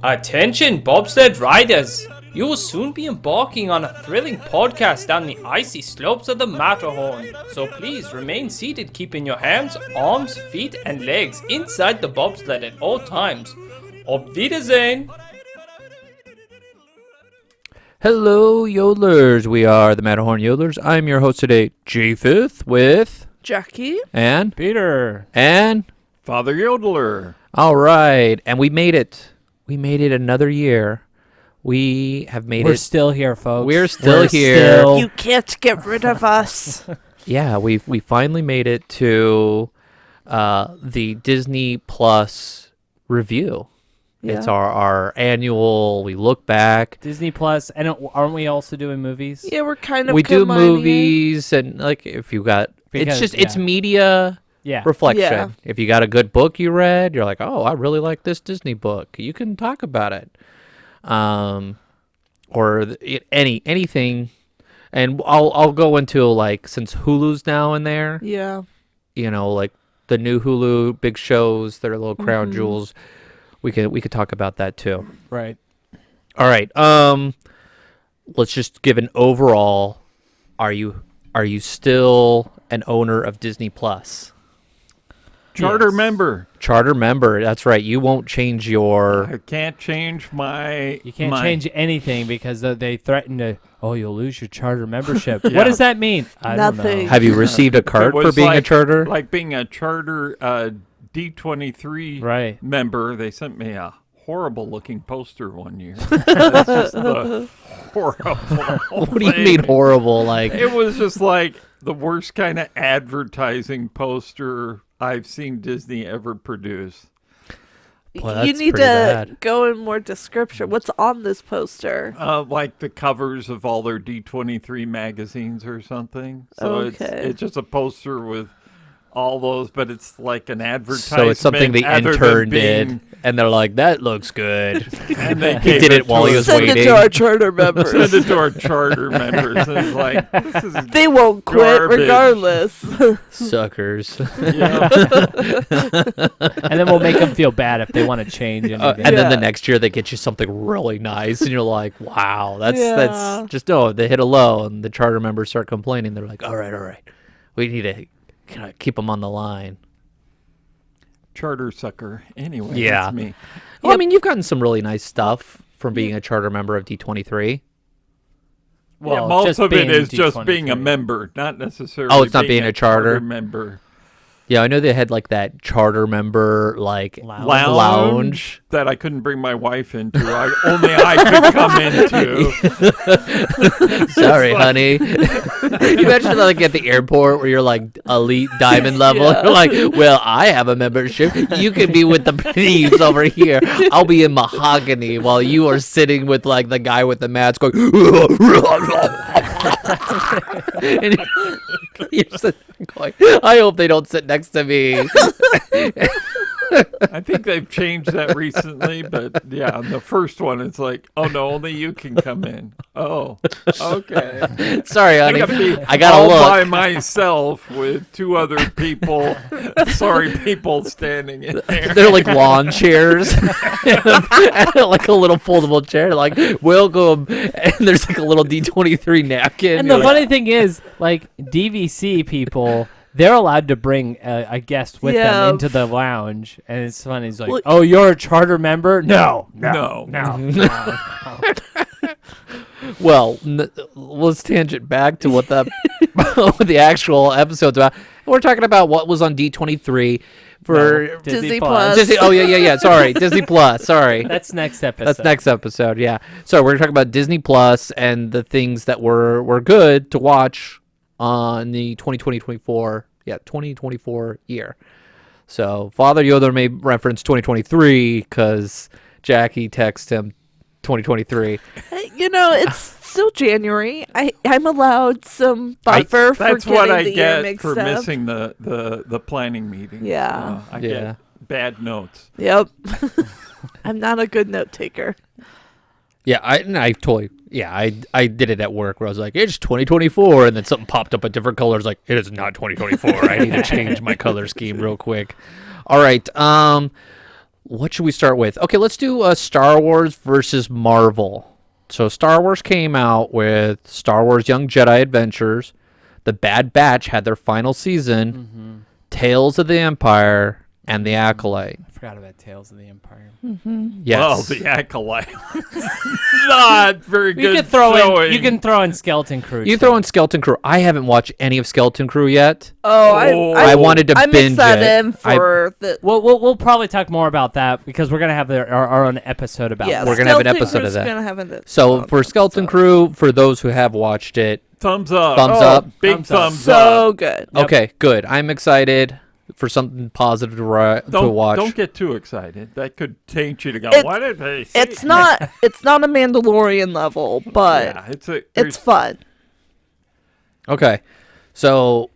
Attention bobsled riders! You will soon be embarking on a thrilling podcast down the icy slopes of the Matterhorn. So please remain seated, keeping your hands, arms, feet and legs inside the bobsled at all times. Auf Wiedersehen! Hello, yodelers. We are the Matterhorn Yodelers. I'm your host today, J5th, with Jackie and Peter and Father Yodeler. all right, and we made it. We made it another year. We have made We're it. still here, folks. We're still here. still- you can't get rid of us. Yeah, we finally made it to the Disney Plus review. It's our annual. We look back. Disney Plus, and aren't we also doing movies? Yeah, we're kind of We do combining it. movies and like if you got. Because, it's yeah. media. Yeah. Reflection. Yeah. If you got a good book you read, you're like, oh, I really like this Disney book. You can talk about it, anything. And I'll go into like since Hulu's now in there, Yeah. you know, like the new Hulu big shows, their little crown Mm-hmm. jewels. We could talk about that too. Right. All right. Let's just give an overall. Are you still an owner of Disney Plus? Charter Yes. member. Charter member. That's right. You won't change your. I can't change my. You can't my- change anything because they threaten to, you'll lose your charter membership. Yeah. What does that mean? I don't Nothing. know. Have you received a card It for was being a like- charter? Like being a charter D23 Right. member. They sent me a horrible looking poster one year. It's just a horrible. What do you mean horrible? Like, It was just like the worst kind of advertising poster I've seen Disney ever produce. Well, You that's need to pretty bad. go in more description. What's on this poster? Like the covers of all their D23 magazines or something. So Okay. it's just a poster with all those, but it's like an advertisement. so it's something the other than intern being- did, and they're like, "That looks good." And they He gave did it while to he us. was Send it waiting. to our charter members. Send it to our charter members. And it's like, this is They won't quit Garbage. regardless. Suckers. yeah. And then we'll make them feel bad if they want to change anything. And then the Yeah. next year they get you something really nice, and you're like, "Wow, that's Yeah. just They hit a low, and the charter members start complaining. They're like, "All right, we need to kind of keep them on the line." Charter sucker. Anyway, Yeah. that's me. Well, I mean, you've gotten some really nice stuff from being a charter member of D23. Well, Most just of it being is just being a D23. member, not necessarily. Oh, it's not being a charter? member. Yeah, I know they had like that charter member like Lounge. lounge. That I couldn't bring my wife into. Only I could come into. Sorry, honey. You imagine like at the airport where you're like elite diamond level. Yeah. You're like, well, I have a membership. You can be with the plebes over here. I'll be in mahogany while you are sitting with like the guy with the mask going. And you're sitting going, I hope they don't sit next to me. I think they've changed that recently, but yeah, the first one it's like, oh no, only you can come in. Oh, okay. Sorry, honey. I gotta be I gotta all look. by myself with two other people. Sorry, people standing in there. They're like lawn chairs, like a little foldable chair. Like welcome, and there's like a little D23 napkin. And You're the like, funny thing is, like DVC people, they're allowed to bring a guest with Yeah. them into the lounge, and it's funny. It's like, Well- oh, you're a charter member? No. well, let's tangent back to what the what the actual episode's about. We're talking about what was on D23 for Disney Plus. Disney. Oh yeah. Sorry, Disney Plus. Sorry. That's next episode. That's next episode, yeah. So we're gonna talk about Disney Plus and the things that were good to watch on the 2024 year. So Father Yoder may reference 2023 because Jackie texted him 2023. You know, it's still January. I'm allowed some buffer for That's getting what I the year get mixed for up. missing the planning meeting. Yeah. I Yeah. get bad notes. Yep. I'm not a good note taker. Yeah, I did it at work where I was like, it's 2024, and then something popped up a different color. It's like, it is not 2024. I need to change my color scheme real quick. All right, what should we start with? Okay, let's do Star Wars versus Marvel. So Star Wars came out with Star Wars Young Jedi Adventures. The Bad Batch had their final season. Tales of the Empire and The Acolyte. I forgot about Tales of the Empire. Yes. Well, the Acolyte. Not very You good can throw showing. in. You can throw in Skeleton Crew. You too. throw in Skeleton Crew. I haven't watched any of Skeleton Crew yet. Oh, I wanted to I binge mixed that it. in for the. We'll probably talk more about that because we're gonna have our own episode about Yeah, it. We're gonna have an Skeleton episode of Crew's that. Gonna have an So episode, for Skeleton so. Crew, for those who have watched it, Thumbs up. thumbs Oh, up. Big Thumbs up. thumbs So up. good. Yep. Okay, good. I'm excited for something positive to watch. Don't get too excited. That could taint you to go. It's- What did they say? It's not a Mandalorian level, but Yeah, it's fun. Okay, so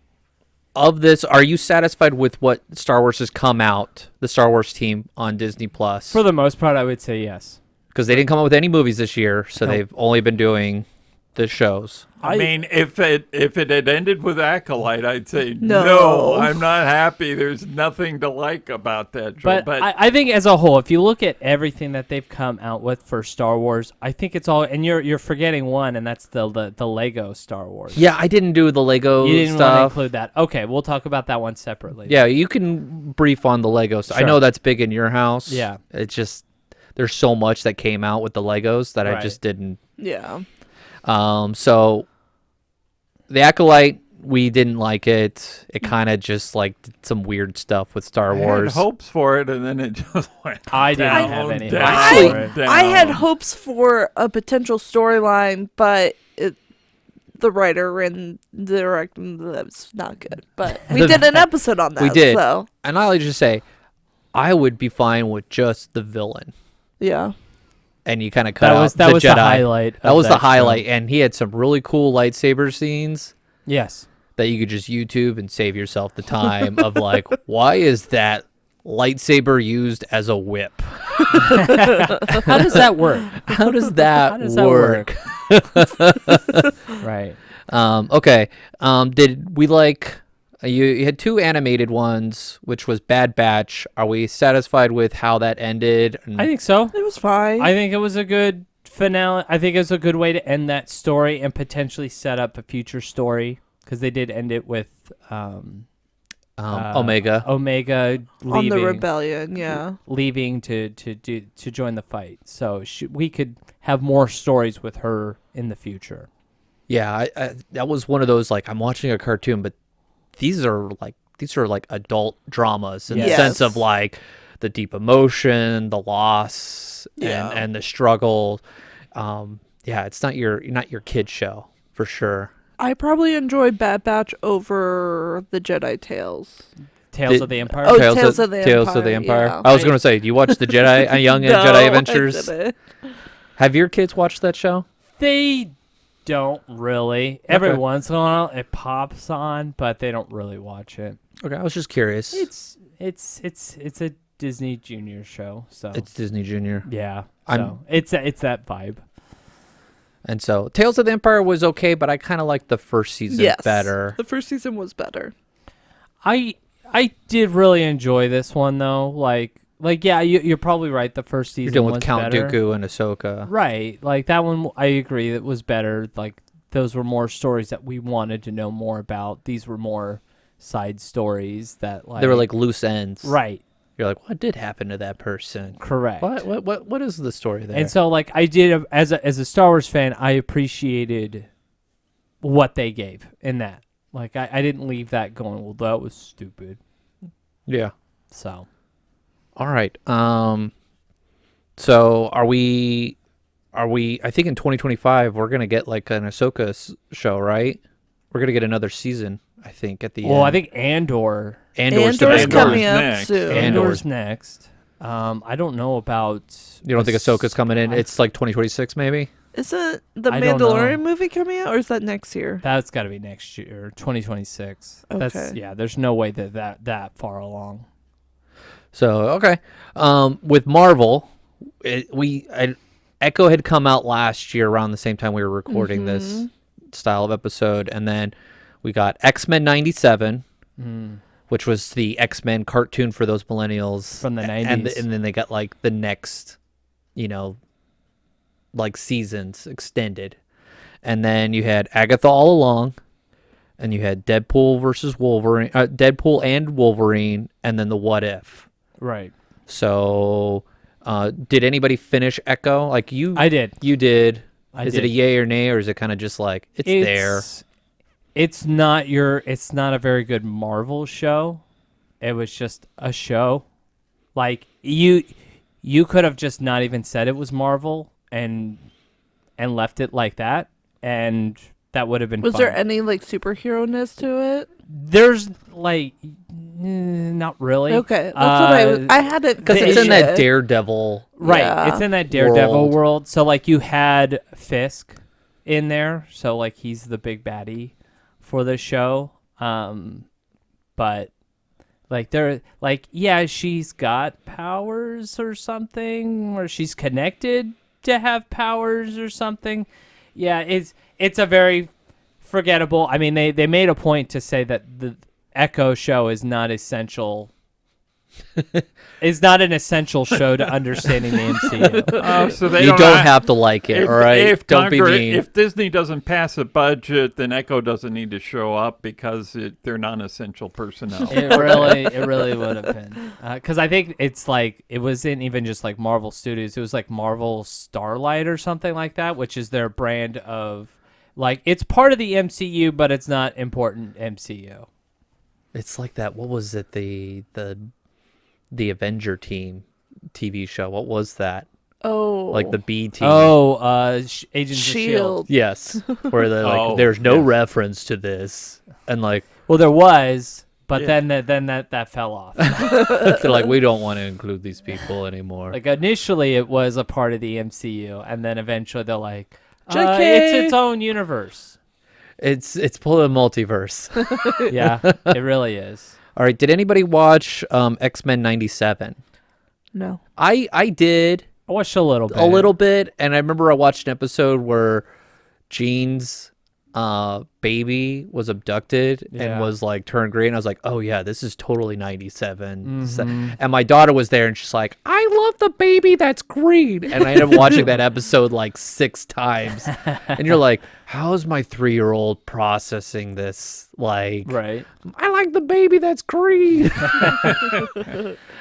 of this, are you satisfied with what Star Wars has come out, the Star Wars team on Disney Plus? For the most part, I would say yes. Because they didn't come out with any movies this year, so Nope. they've only been doing the shows. I mean, if it had ended with Acolyte, I'd say No. no. I'm not happy. There's nothing to like about that show. But I think as a whole, if you look at everything that they've come out with for Star Wars, I think it's all. And you're forgetting one, and that's the Lego Star Wars. Yeah, I didn't do the Lego You didn't want to stuff. include that. Okay, we'll talk about that one separately. Yeah, you can brief on the Lego stuff. I Sure. know that's big in your house. Yeah. It's just there's so much that came out with the Legos that I Right. just didn't. Yeah. So the Acolyte, we didn't like it. It kind of just like did some weird stuff with Star I Wars. had hopes for it, and then it just went. I didn't down, have any down, hopes Actually, for it. down. I had hopes for a potential storyline, but the writer and the director that was not good. But we did an episode on that. We did. So And I'll just say, I would be fine with just the villain. yeah. And you kind of cut That out was the Jedi. highlight. That of was the show. highlight, and he had some really cool lightsaber scenes Yes. that you could just YouTube and save yourself the time of like, why is that lightsaber used as a whip? How does that work? How does that, How does that work? Right. Okay. Did we like? You had two animated ones, which was Bad Batch. Are we satisfied with how that ended? And- I think so. It was fine. I think it was a good finale. I think it was a good way to end that story and potentially set up a future story because they did end it with Omega. Omega on leaving, the rebellion, yeah. leaving to join the fight. So we could have more stories with her in the future. Yeah, that was one of those like I'm watching a cartoon, but these are like adult dramas in the Yes. sense of like the deep emotion, the loss, Yeah. and the struggle. Yeah, it's not your kid show for sure. I probably enjoy Bad Batch over the Jedi Tales. Tales The- of the Empire. Oh, Tales of the Empire, yeah. I was gonna say, do you watch the Jedi Young and No, Jedi I Adventures? didn't. Have your kids watched that show? They don't really. Every Okay. once in a while it pops on, but they don't really watch it. Okay, I was just curious. It's a Disney Junior show, so It's Disney Junior. yeah. I'm- So it's that vibe. And so Tales of the Empire was okay, but I kind of liked the first season Yes. better. The first season was better. I did really enjoy this one though. Like yeah, you're probably right. The first season You're dealing with was Count better. Dooku and Ahsoka. Right. Like that one, I agree. It was better. Like those were more stories that we wanted to know more about. These were more side stories that like They were like loose ends. right. You're like, what did happen to that person? Correct. What is the story there? And so like I did as a Star Wars fan, I appreciated what they gave in that. Like I didn't leave that going, well, that was stupid. yeah. So All right. So are we? I think in 2025 we're gonna get like an Ahsoka show, right? We're gonna get another season. I think at the end. well, I think Andor's Andor's Andor's the big coming one. up next. soon. Andor's- next. I don't know about. You don't think Ahsoka's coming in? It's like 2026 maybe. Isn't the I don't know. Mandalorian movie coming out, or is that next year? That's got to be next year, 2026. That's Okay. yeah. There's no way that far along. So okay. With Marvel, Echo had come out last year around the same time we were recording this style of episode, and then we got X-Men 97, which was the X-Men cartoon for those millennials From the and 90s. and then they got like the next, like seasons extended, and then you had Agatha All Along, and you had Deadpool versus Wolverine, Deadpool and Wolverine, and then the What If. Right. So, did anybody finish Echo? Like you, I did. You did. I Is did. it a yay or nay, or is it kind of just like it's there? It's not a very good Marvel show. It was just a show. Like you could have just not even said it was Marvel and left it like that, and that would have been Was fine. there any like superhero-ness to it? There's like not really. Okay, that's what I had it Because it's in that Daredevil. Right. Yeah. It's in that Daredevil World. world. So like you had Fisk in there, so like he's the big baddie for the show. But like they're like, yeah, she's got powers or something, or she's connected to have powers or something. Yeah, it's a very forgettable. I mean, they made a point to say that the Echo show is not essential. Is not an essential show to understanding the MCU. So they You don't have to like it, all right? If Don't be Congress- mean. If Disney doesn't pass a budget, then Echo doesn't need to show up because they're non-essential personnel. It really would have been, because I think it's like it wasn't even just like Marvel Studios. It was like Marvel Starlight or something like that, which is their brand of like it's part of the MCU, but it's not important MCU. It's like that. What was it? The Avenger team TV show. What was that? Oh, Like the B team. Oh, Agents of Shield. Yes. Where they're like, Oh, there's no yes. reference to this, and like Well, there was, but Yeah. then that fell off. they're like, we don't want to include these people anymore. Like initially, it was a part of the MCU, and then eventually they're like, JK. it's its own universe. It's pull a multiverse. Yeah, it really is. All right. Did anybody watch X-Men '97? no. I did I watched a little bit. a little bit, and I remember I watched an episode where Jean's baby was abducted Yeah. and was like turned green. I was like, oh yeah, this is totally '97. Mm-hmm. And my daughter was there, and she's like, I love the baby that's green. And I ended up watching that episode like 6 times. And you're like, how is my 3-year-old processing this? Like, Right. I like the baby that's green.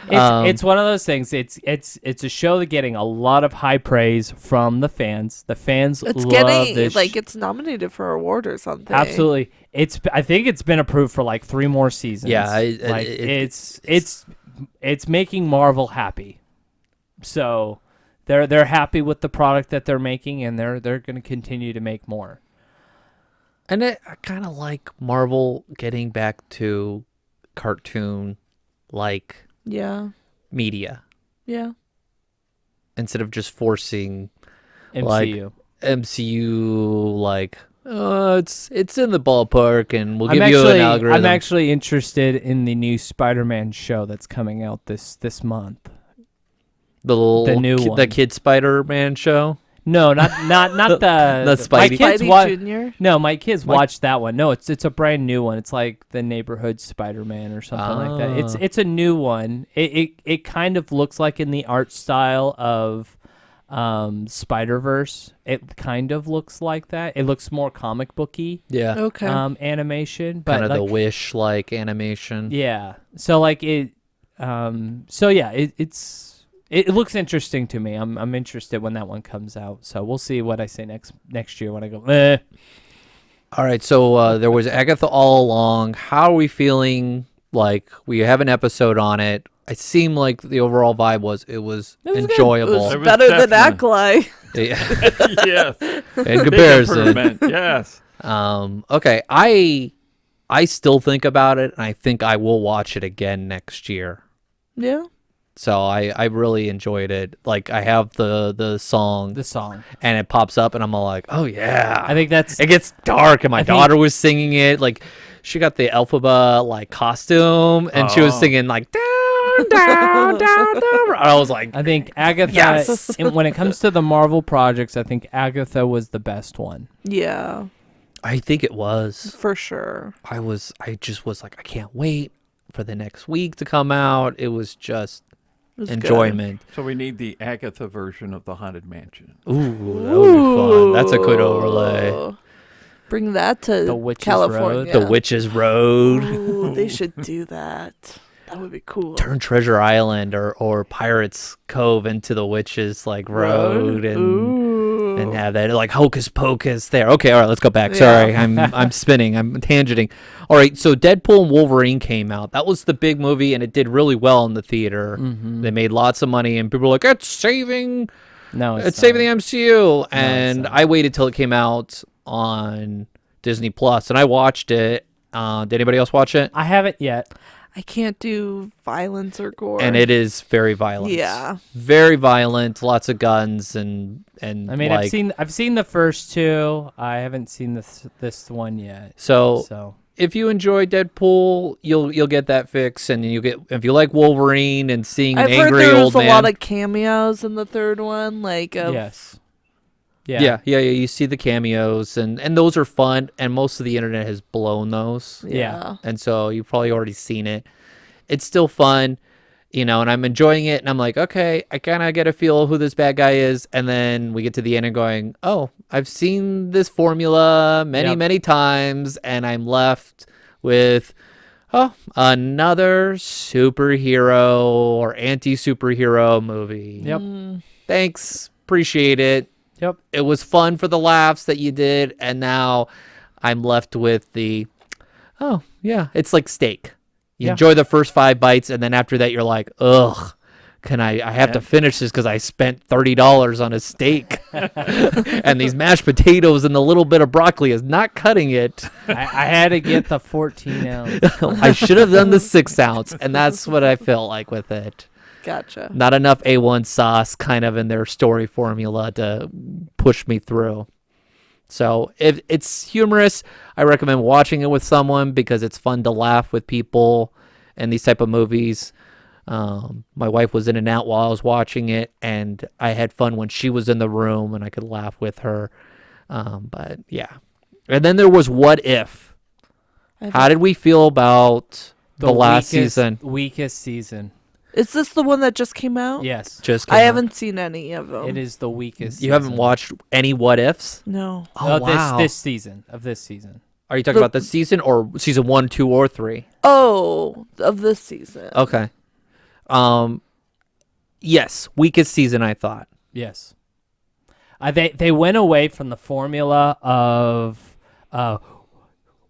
It's one of those things. It's a show that's getting a lot of high praise from the fans. The fans It's love getting this. like it's nominated for an award or something. Absolutely. I think it's been approved for like 3 more seasons. Yeah, like it's making Marvel happy. So they're happy with the product that they're making, and they're going to continue to make more. And I kind of like Marvel getting back to cartoon like Yeah. media Yeah. instead of just forcing MCU. MCU like it's in the ballpark and we'll give you an algorithm. I'm actually interested in the new Spider-Man show that's coming out this month. the new the one. Kid Spider-Man show. No, not the The my Spidey. kids Spidey Jr. No, my kids Mike- watched that one. No, it's a brand new one. It's like the Neighborhood Spider-Man or something like that. It's a new one. It kind of looks like in the art style of Spider-Verse. It kind of looks like that. It looks more comic booky Yeah. Okay. animation, but Kind of like, the Wish like animation. yeah. So like it so yeah, it looks interesting to me. I'm interested when that one comes out. So we'll see what I say next year when I go. All right, so there was Agatha All Along. How are we feeling? Like we have an episode on it. It seemed like the overall vibe was It was good. enjoyable. It was It was better than definitely- Acolyte. Yeah. Yes. In Big comparison. improvement, yes. Okay, I still think about it, and I think I will watch it again next year. Yeah. So I really enjoyed it. Like I have the song, The song. and it pops up, and I'm all like, oh yeah. I think that's It gets dark, and my I think- daughter was singing it. Like she got the Elphaba like costume, and she was Oh. singing like down, down, down, down. I was like, I think Agatha, Yes! and when it comes to the Marvel projects, I think Agatha was the best one. Yeah. I think it was. For sure. I just was like, I can't wait for the next week to come out. It was just It was good. enjoyment. So we need the Agatha version of the Haunted Mansion. Ooh, that would be fun. That's a good overlay. Ooh. Bring that to The Witch's California. The Witch's Road. Ooh, they should do that. That would be cool. Turn Treasure Island or Pirates Cove into the Witch's like road Ooh. and have that like hocus pocus there. Okay, all right, let's go back. Yeah. Sorry, I'm spinning. I'm tangenting. All right, so Deadpool and Wolverine came out. That was the big movie, and it did really well in the theater. Mm-hmm. They made lots of money, and people were like, "It's saving, No, it's saving the not. MCU." And not. I waited till it came out on Disney Plus, and I watched it. Did anybody else watch it? I haven't yet. I can't do violence or gore. And it is very violent. Yeah. Very violent, lots of guns and I mean, like, I've seen the first two. I haven't seen this one yet. so So if you enjoy Deadpool, you'll get that fix, and you get if you like Wolverine and seeing an I've heard angry there old was a man. lot of cameos in the third one. Like, yes, yeah. You see the cameos, and those are fun, and most of the internet has blown those, Yeah. and so you've probably already seen it. It's still fun, and I'm enjoying it, and I'm like, okay, I kind of get a feel of who this bad guy is, and then we get to the end and going, oh, I've seen this formula many times, and I'm left with, oh, another superhero or anti-superhero movie. Yep. Thanks, appreciate it. Yep. It was fun for the laughs that you did, and now I'm left with the, oh, yeah, it's like steak. You Yeah. enjoy the first 5 bites, and then after that, you're like, ugh, I have to finish this because I spent $30 on a steak. And these mashed potatoes and the little bit of broccoli is not cutting it. I had to get the 14 ounce. I should have done the 6 ounce, and that's what I felt like with it. Gotcha. Not enough A1 sauce kind of in their story formula to push me through. So if it's humorous, I recommend watching it with someone because it's fun to laugh with people in these type of movies. My wife was in and out while I was watching it, and I had fun when she was in the room and I could laugh with her. But yeah. And then there was What If. How did we feel about the last season? Weakest season. Is this the one that just came out? Yes. Just I came out. haven't seen any of them. It is the weakest. You haven't season. watched any What Ifs? No. Oh, wow. This season of this season. Are you talking about this season or season 1, 2, or 3? Oh, of this season. Okay. Yes, weakest season I thought. Yes. They went away from the formula of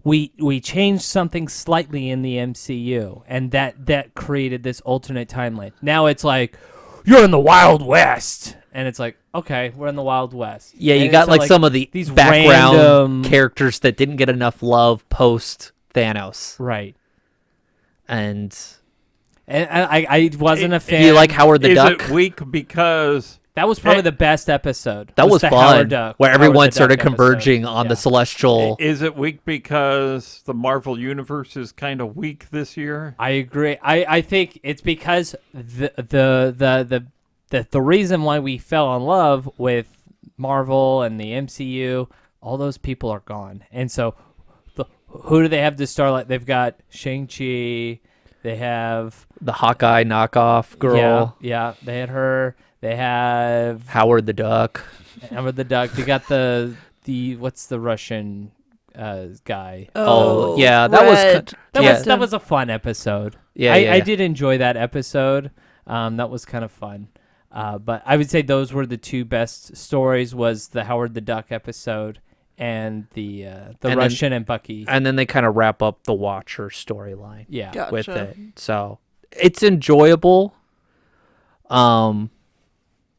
we changed something slightly in the MCU, and that created this alternate timeline. Now it's like you're in the Wild West, and it's like, okay, we're in the Wild West. Yeah, you And got so, like some of the these background random characters that didn't get enough love post Thanos. right. And And I wasn't a fan. do you like Howard the Is Duck? it weak because That was probably the best episode. That was the fun, Howard Duck, where Howard everyone the started Duck episode. converging on Yeah. the celestial. is it weak because the Marvel universe is kind of weak this year? I agree. I think it's because the reason why we fell in love with Marvel and the MCU, all those people are gone, and so who do they have to start? They've got Shang-Chi. They have The Hawkeye knockoff girl, Yeah, they had her. They have Howard the Duck. Howard the Duck. They got the what's the Russian guy? Oh, yeah, that Red. was That was a fun episode. Yeah, I did enjoy that episode. That was kind of fun. But I would say those were the two best stories: was the Howard the Duck episode and the then- Russian and Bucky. And then they kind of wrap up the Watcher storyline Yeah, Gotcha. with it. So it's enjoyable.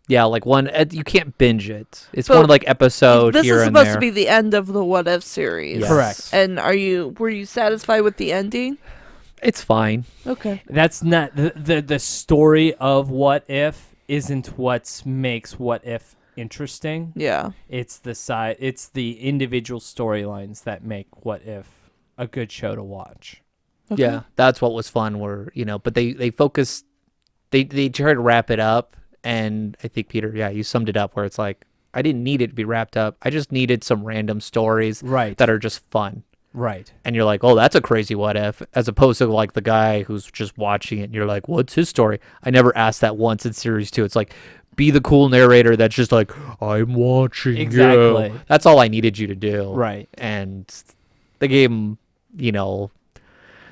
Yeah, like you can't binge it. It's But one like episode This here is and supposed there. to be the end of the What If series. Yes. Correct. And were you satisfied with the ending? It's fine. Okay. that's not the story of What If isn't what makes What If interesting. Yeah. It's the individual storylines that make What If a good show to watch. Okay. Yeah, that's what was fun. But they focused. They tried to wrap it up, and I think Peter, yeah, you summed it up where it's like I didn't need it to be wrapped up. I just needed some random stories Right. that are just fun. Right. And you're like, oh, that's a crazy what if, as opposed to like the guy who's just watching it and you're like, what's his story? I never asked that once in series 2. It's like, be the cool narrator that's just like, I'm watching Exactly. you. That's all I needed you to do. Right. And they gave him,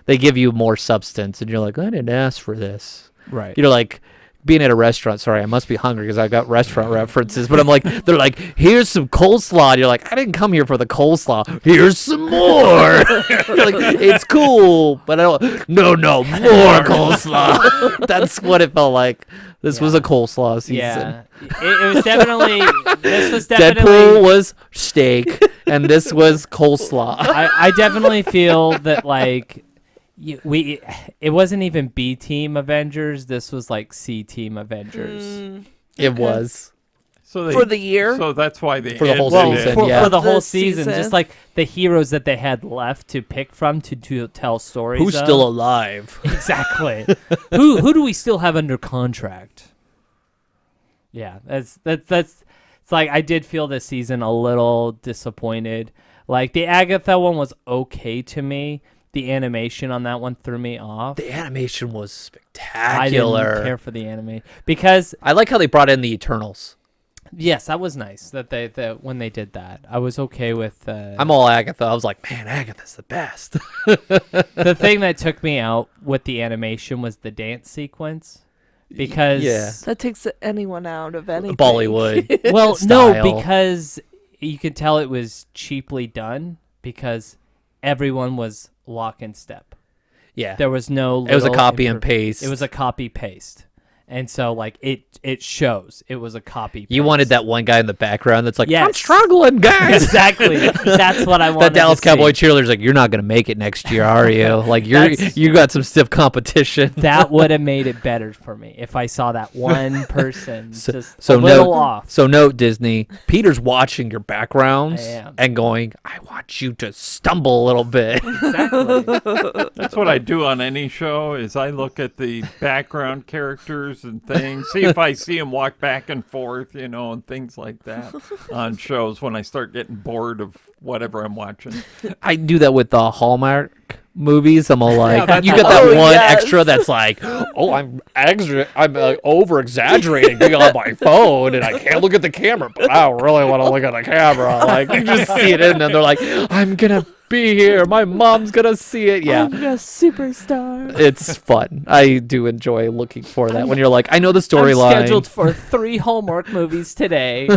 they give you more substance and you're like, I didn't ask for this. Right. Like being at a restaurant. Sorry, I must be hungry because I got restaurant references. But I'm like, they're like, here's some coleslaw. And you're like, I didn't come here for the coleslaw. Here's some more. You're like, it's cool, but I don't. No, more coleslaw. That's what it felt like. This was a coleslaw season. Yeah. It was definitely. This was definitely. Deadpool was steak, and this was coleslaw. I definitely feel that like. It wasn't even B team Avengers. This was like C team Avengers. It was. So For the year? So that's why they For the whole ended season, it. for, yeah. for the whole The season, season. just like the heroes that they had left to pick from to tell stories. Who's of. still alive? Exactly. who do we still have under contract? Yeah, that's it's like I did feel this season a little disappointed. Like the Agatha one was okay to me. The animation on that one threw me off. The animation was I spectacular. didn't care for the anime because I like how they brought in the Eternals. yes, that was nice that when they did that. I was okay with. I'm all Agatha. I was like, man, Agatha's the best. The thing that took me out with the animation was the dance sequence because Yeah. That takes anyone out of anything. Bollywood. well style. no, because you could tell it was cheaply done because everyone was lock and step. Yeah. There was no It was a little copy and paste. It was a copy paste. And so like it shows it was a copy. You wanted that one guy in the background that's like, I'm Yes. struggling, guys. Exactly. That's what I wanted. That Dallas to see. Cowboy cheerleader's like, you're not gonna make it next year, are you? Like you got some stiff competition. That would have made it better for me if I saw that one person just So a little note, off. So note, Disney, Peter's watching your backgrounds I am. and going, I want you to stumble a little bit. Exactly. That's what I do on any show is I look at the background characters and things, see if I see them walk back and forth, and things like that on shows when I start getting bored of whatever I'm watching. I do that with the Hallmark movies. I'm all like, that's you get a that lot. one Yes. extra that's like, oh, I'm over exaggerating being on my phone and I can't look at the camera, but I don't really want to look at the camera. Like you just see it in them. They're like, I'm gonna be here. My mom's gonna see it. Yeah. I'm a superstar. It's fun. I do enjoy looking for that when you're like, I know the I'm storyline. scheduled for 3 Hallmark movies today.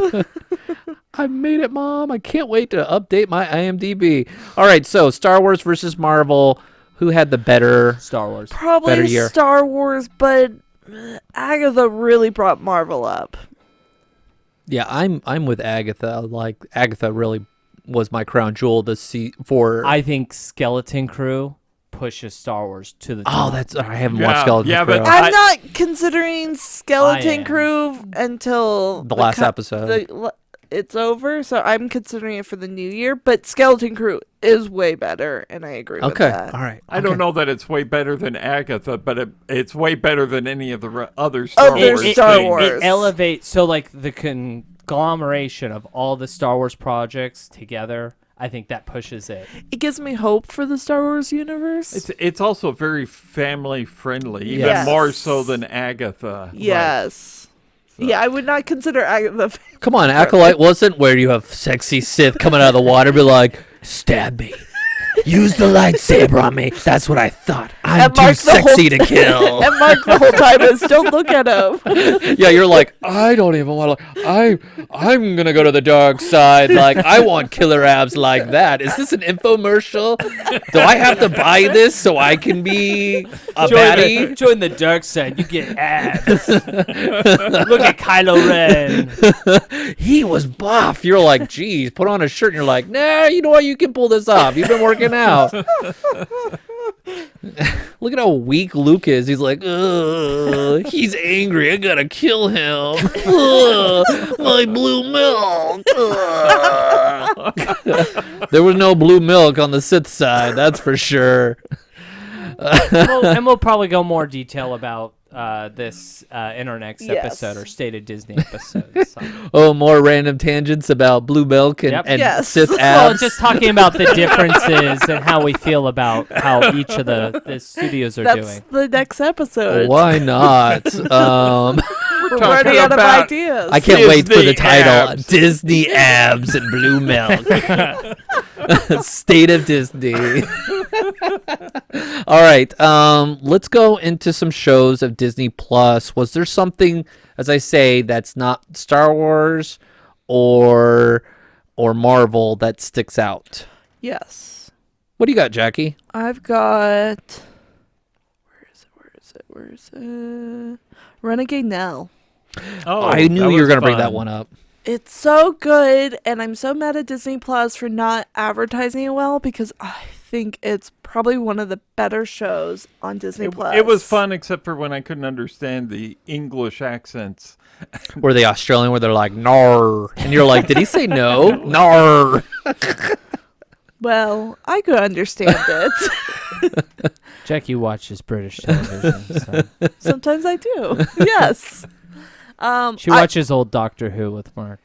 I made it, Mom. I can't wait to update my IMDb. All right, so Star Wars versus Marvel. Who had the better? Star Wars. Better Probably year. Star Wars, but Agatha really brought Marvel up. Yeah, I'm with Agatha. Like Agatha really was my crown jewel for. I think Skeleton Crew pushes Star Wars to the top. Oh, that's I haven't Yeah, watched Skeleton yeah, Crew. but I'm not considering Skeleton am. Crew until The last episode. It's over, so I'm considering it for the new year. But Skeleton Crew is way better, and I agree with Okay, that. all right. I don't okay. know that it's way better than Agatha, but it's way better than any of the other Star Other Wars Star things. Wars. It elevates, so like the conglomeration of all the Star Wars projects together, I think that pushes it. It gives me hope for the Star Wars universe. It's also very family friendly, even Yes. more so than Agatha. Yes. Yeah, I would not consider Agatha. Come on, Acolyte wasn't where you have sexy Sith coming out of the water, be like, stab me. Use the lightsaber on me. That's what I thought. I'm And too Mark the whole- sexy to kill. And Mark the whole time is don't look at him. Yeah, you're like, I don't even want to. I'm gonna go to the dark side. Like, I want killer abs like that. Is this an infomercial? Do I have to buy this so I can be a baddie? Join the dark side, you get abs. Look at Kylo Ren. He was buff. You're like, geez, put on a shirt. And you're like, nah, you know what? You can pull this off. You've been working out. Look at how weak Luke is. He's like, ugh, he's angry. I gotta kill him. Ugh, my blue milk. Ugh. There was no blue milk on the Sith side, that's for sure. And we'll probably go more detail about this in our next Yes. episode, or State of Disney episode. So. Oh, more random tangents about blue milk and, Yep. and Yes. Sith Well, abs. just talking about the differences and how we feel about how each of the studios are That's doing. the next episode. Why not? We're talking running out of about- ideas. I can't wait for the Disney title. abs. Disney abs and blue milk. State of Disney. All right. Let's go into some shows of Disney Plus. Was there something, as I say, that's not Star Wars or Marvel that sticks out? Yes. What do you got, Jackie? I've got. Where is it? Renegade Nell. Oh, I knew that you were was going to bring that fun. one up. It's so good, and I'm so mad at Disney Plus for not advertising it well because I think it's probably one of the better shows on Disney Plus. It was fun, except for when I couldn't understand the English accents. Were they Australian where they're like, nar? And you're like, did he say no? Nar. Well, I could understand it. Jackie watches British television. So. Sometimes I do. Yes. She watches old Doctor Who with Mark.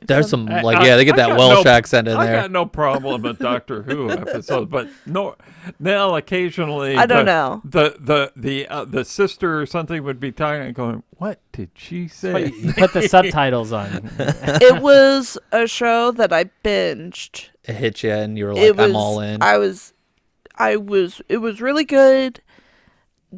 There's some, I- like, I- yeah, they get I that got Welsh no- accent in I there. got no problem with Doctor Who episodes, but no, Nell occasionally. I don't know. The sister or something would be talking and going, "What did she say?" You put the subtitles on. It was a show that I binged. It hit you and you were It like, was. I'm all in. It was really good.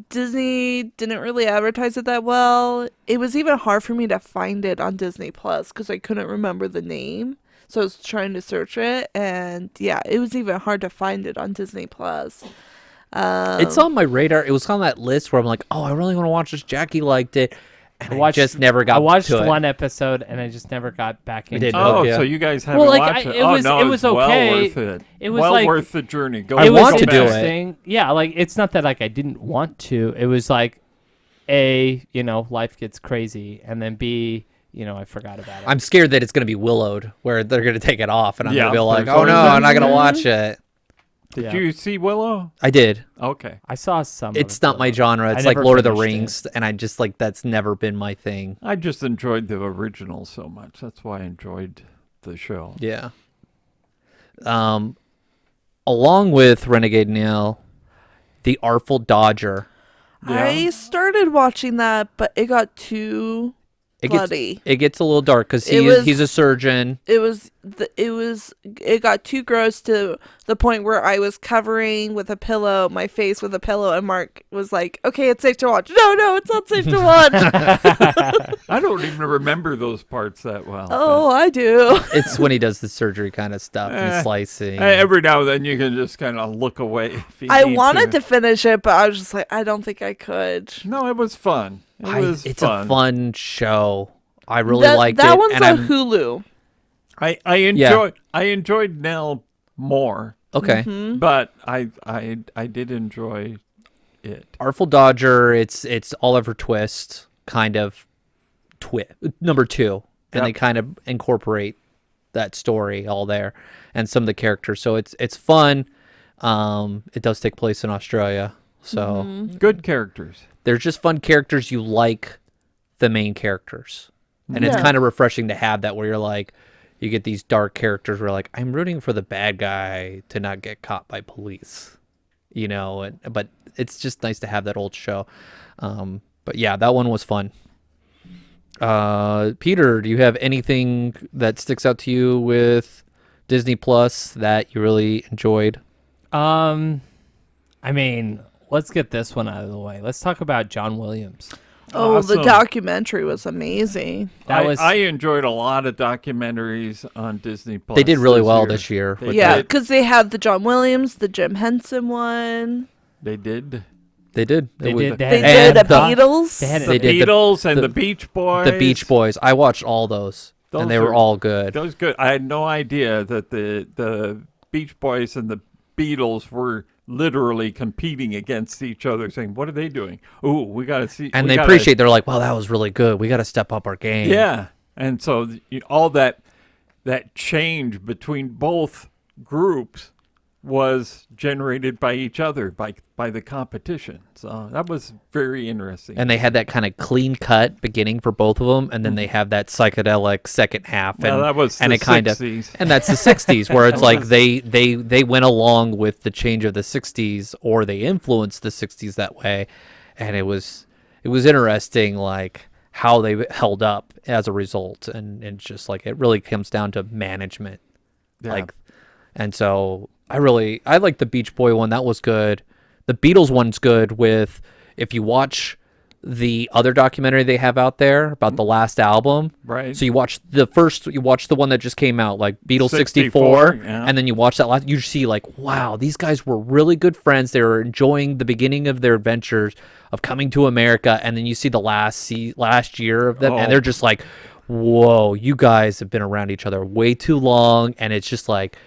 Disney didn't really advertise it that well. It was even hard for me to find it on Disney Plus because I couldn't remember the name. So I was trying to search it, and yeah, it was even hard to find it on Disney Plus. It's on my radar. It was on that list where I'm like, oh, I really want to watch this. Jackie liked it. And I just never got I watched to it. one episode and I just never got back into didn't it. hook Oh, ya. so you guys haven't Well, like, watched I- it? it Oh, was- no, it was it's well okay. worth it. It was well like- worth the journey. Go. I It was want to do it. interesting. Yeah, like it's not that like I didn't want to. It was like life gets crazy, and then B, I forgot about it. I'm scared that it's going to be willowed, where they're going to take it off, and I'm Yeah, going to be like, there's oh no, always I'm not going to that. watch it. Did Yeah. you see Willow? I did. Okay. I saw some. It's of not it, my though. genre. I It's like never Lord of the finished it. Rings, and I just like that's never been my thing. I just enjoyed the original so much. That's why I enjoyed the show. Yeah. Along with Renegade Nell, The Artful Dodger. I started watching that, but it got too It gets bloody. it gets a little dark because It was- he's a surgeon. It got too gross to the point where I was covering with a pillow, my face with a pillow, and Mark was like, "Okay, it's safe to watch." No, it's not safe to watch. I don't even remember those parts that well. Oh, I do. It's when he does the surgery kind of stuff Eh, and slicing. Every now and then you can just kind of look away. If you I need wanted to finish it, but I was just like, I don't think I could. No, it was fun. It's a fun show. I really that, liked that it. one's and on I'm Hulu. I enjoyed Nell more, okay. Mm-hmm. but I did enjoy it. Artful Dodger. It's Oliver Twist kind of number 2, and Yep. they kind of incorporate that story all there and some of the characters. So it's fun. It does take place in Australia, so Mm-hmm. Good characters. there's just fun characters. You like the main characters, and it's Yeah. kind of refreshing to have that where you're like, you get these dark characters where like I'm rooting for the bad guy to not get caught by police, but it's just nice to have that old show. But yeah, that one was fun. Peter, do you have anything that sticks out to you with Disney Plus that you really enjoyed? I mean, let's get this one out of the way. Let's talk about John Williams. Oh, the Awesome. documentary was amazing. I enjoyed a lot of documentaries on Disney Plus. They did really well this year. They with Yeah, did. because they had the John Williams, the Jim Henson one. They did. They did. They It was- did. They And did a the- Beatles. They had The They did the- Beatles and the- the Beach Boys. The Beach Boys. I watched all those, Those and they were are- all good. That was good. I had no idea that the Beach Boys and the Beatles were literally competing against each other, saying, "What are they doing? Ooh, we got to see." And we they gotta-" appreciate. They're like, "Wow, that was really good. We got to step up our game." Yeah, and so all that change between both groups was generated by each other, by the competition. So that was very interesting. And they had that kind of clean cut beginning for both of them, and then they have that psychedelic second half. Well, and that was and the it kind of 60s. and that's the 60s, where it's like they went along with the change of the 60s, or they influenced the 60s that way, and it was interesting, like how they held up as a result, and it's just like it really comes down to management, Yeah. like, and so I like the Beach Boy one. That was good. The Beatles one's good. With, if you watch the other documentary they have out there about the last album, Right. so you watch the one that just came out, like Beatles 64, 64, yeah. and then you watch that last, you see like, wow, these guys were really good friends. They were enjoying the beginning of their adventures of coming to America, and then you see the last year of them, Oh. and they're just like, whoa, you guys have been around each other way too long, and it's just like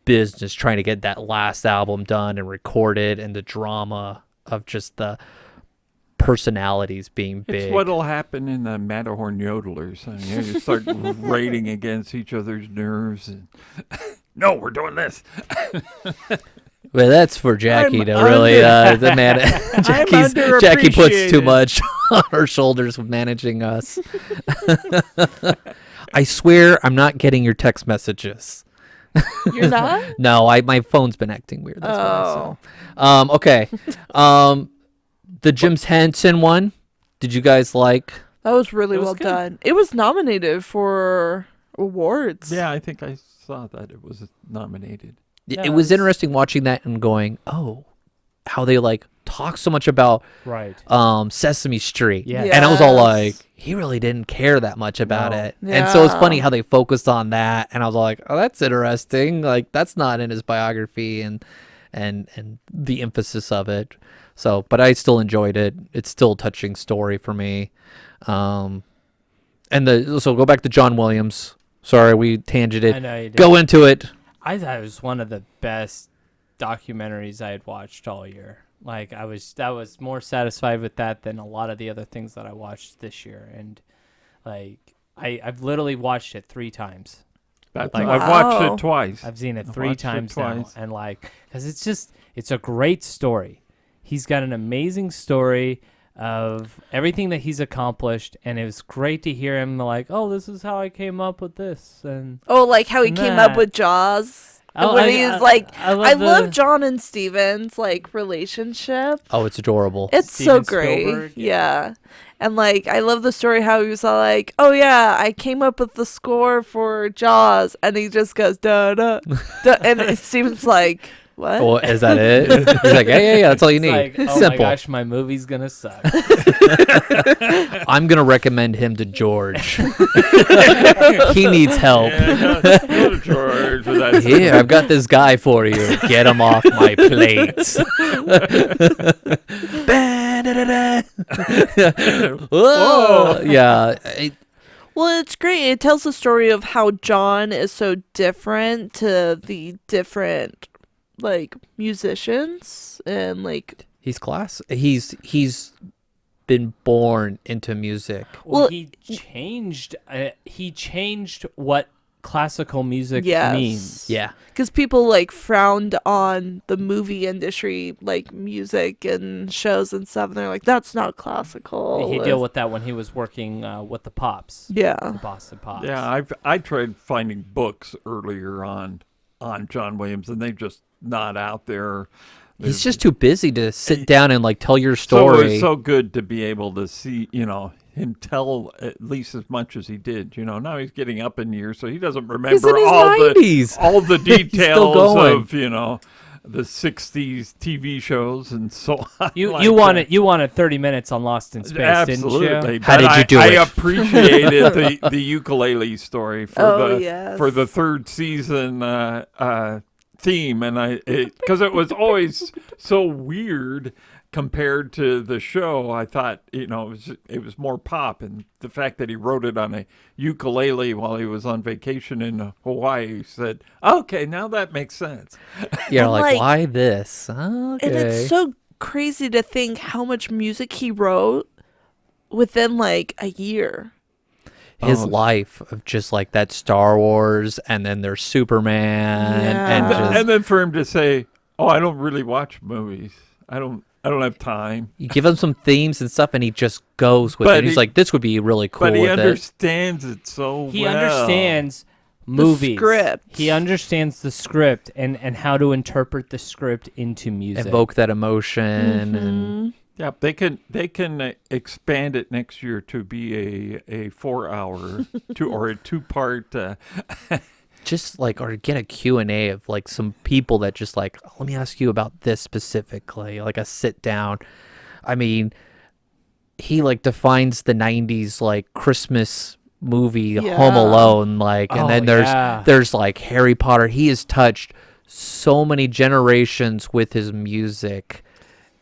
business trying to get that last album done and recorded, and the drama of just the personalities being big. It's what'll happen in the Matterhorn yodelers. I mean, you start rating against each other's nerves. And no, we're doing this. Well, that's for Jackie I'm to really the man. Jackie puts too underappreciated. much on her shoulders with managing us. I swear I'm not getting your text messages. You're not? No, my phone's been acting weird. That's why. Oh. So. Okay. The Jim Henson one. Did you guys like? That was really It was well good. done. It was nominated for awards. Yeah, I think I saw that it was nominated. It Yeah, was it's- interesting watching that and going, oh, how they like talk so much about Right. Sesame Street. Yeah. And I was all Yes. like, he really didn't care that much about No. it. And so it's funny Yeah. how they focused on that, and I was like, oh, that's interesting. Like, that's not in his biography, and the emphasis of it. So, but I still enjoyed it. It's still a touching story for me. So go back to John Williams. Sorry, we tangented. I know you did. Go into it. I thought it was one of the best documentaries I had watched all year. Like I was more satisfied with that than a lot of the other things that I watched this year. And like I've literally watched it 3 times. That's, Like- I've watched Wow. it twice. I've seen it I've 3 watched it times now, twice. and like because it's a great story. He's got an amazing story of everything that he's accomplished, and it was great to hear him like, oh, this is how I came up with this, and Oh, like how he came up Nah. with Jaws. And Oh, when I- he's like, I the- love John and Steven's like relationship. Oh, it's adorable. It's so Steven great. Spielberg, Yeah. And like I love the story how he was all like, "Oh yeah, I came up with the score for Jaws," and he just goes da da, da and it seems like what? Oh, is that it? He's like, yeah, that's all you It's need. like, oh my Simple. gosh, my movie's gonna suck. I'm gonna recommend him to George. He needs help. Yeah, go to George with that. Here, I've got this guy for you. Get him off my plate. Whoa. Yeah. Well, it's great. It tells the story of how John is so different to the different like musicians and like He's class. He's been born into music. Well, He changed what classical music Yes. means. Yeah. because people like frowned on the movie industry, like music and shows and stuff, and they're like, "That's not classical." He and- dealt with that when he was working with the Pops. yeah. The Boston Pops. Yeah, I tried finding books earlier on John Williams, and they're just not out there. He's just too busy to sit down and like tell your So it story. was so good to be able to see, him tell at least as much as he did. Now he's getting up in years, so he doesn't remember He's in his all 90s. the details going. of the '60s TV shows and so on. You like you that. wanted 30 minutes on Lost in Space, Absolutely. didn't you? How But did you do I it? appreciated the ukulele story for Oh, the yes. for the 3rd season theme, and because it was always so weird compared to the show. I thought it was more pop, and the fact that he wrote it on a ukulele while he was on vacation in Hawaii said, "Okay, now that makes sense." You're And, like, like- why this? Okay. And it's so crazy to think how much music he wrote within like a year. his Oh. life of just like that Star Wars, and then there's Superman, Yeah. and just And then for him to say, "Oh, I don't really watch movies. I don't have time." you give him some themes and stuff, and he just goes with But it. He's he- like, this would be really cool But he with it. understands it so He well. understands movies. script. He understands the script and how to interpret the script into music. Evoke that emotion, and Yeah, they can expand it next year to be a 4-hour or a 2-part. just like, or get a Q&A of like some people that just like, let me ask you about this specifically, like a sit down. I mean, he like defines the 90s like Christmas movie Home Yeah. Alone, like, and Oh, then yeah. there's like Harry Potter. He has touched so many generations with his music,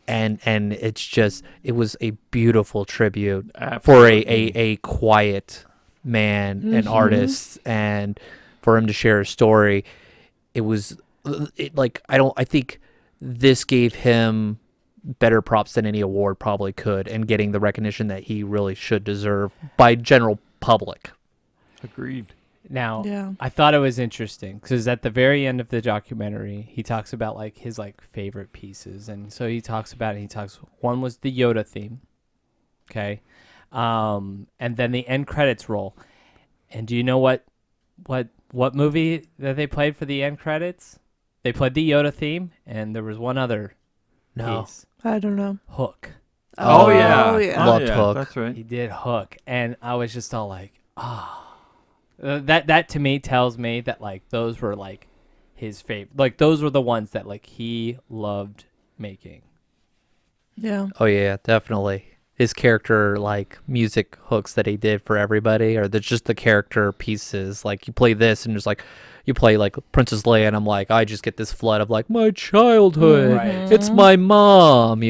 and it's just, it was a beautiful tribute for a quiet man, an artist, and for him to share a story. It was I think this gave him better props than any award probably could, and getting the recognition that he really should deserve by general public. Agreed. Now, Yeah. I thought it was interesting because at the very end of the documentary, he talks about like his like favorite pieces, and so he talks about it. One was the Yoda theme, okay, and then the end credits roll. And do you know what movie that they played for the end credits? They played the Yoda theme, and there was one other No. piece, I don't know. Hook. Oh, Oh, yeah. yeah. Loved Hook. That's right. He did Hook, and I was just all like, that to me tells me that like those were like his favorite. Like those were the ones that like he loved making. Yeah. Oh yeah, definitely. His character like music hooks that he did for everybody, or just the character pieces. Like you play this, and just like you play like Princess Leia, and I'm like, I just get this flood of like my childhood. Right. It's my mom,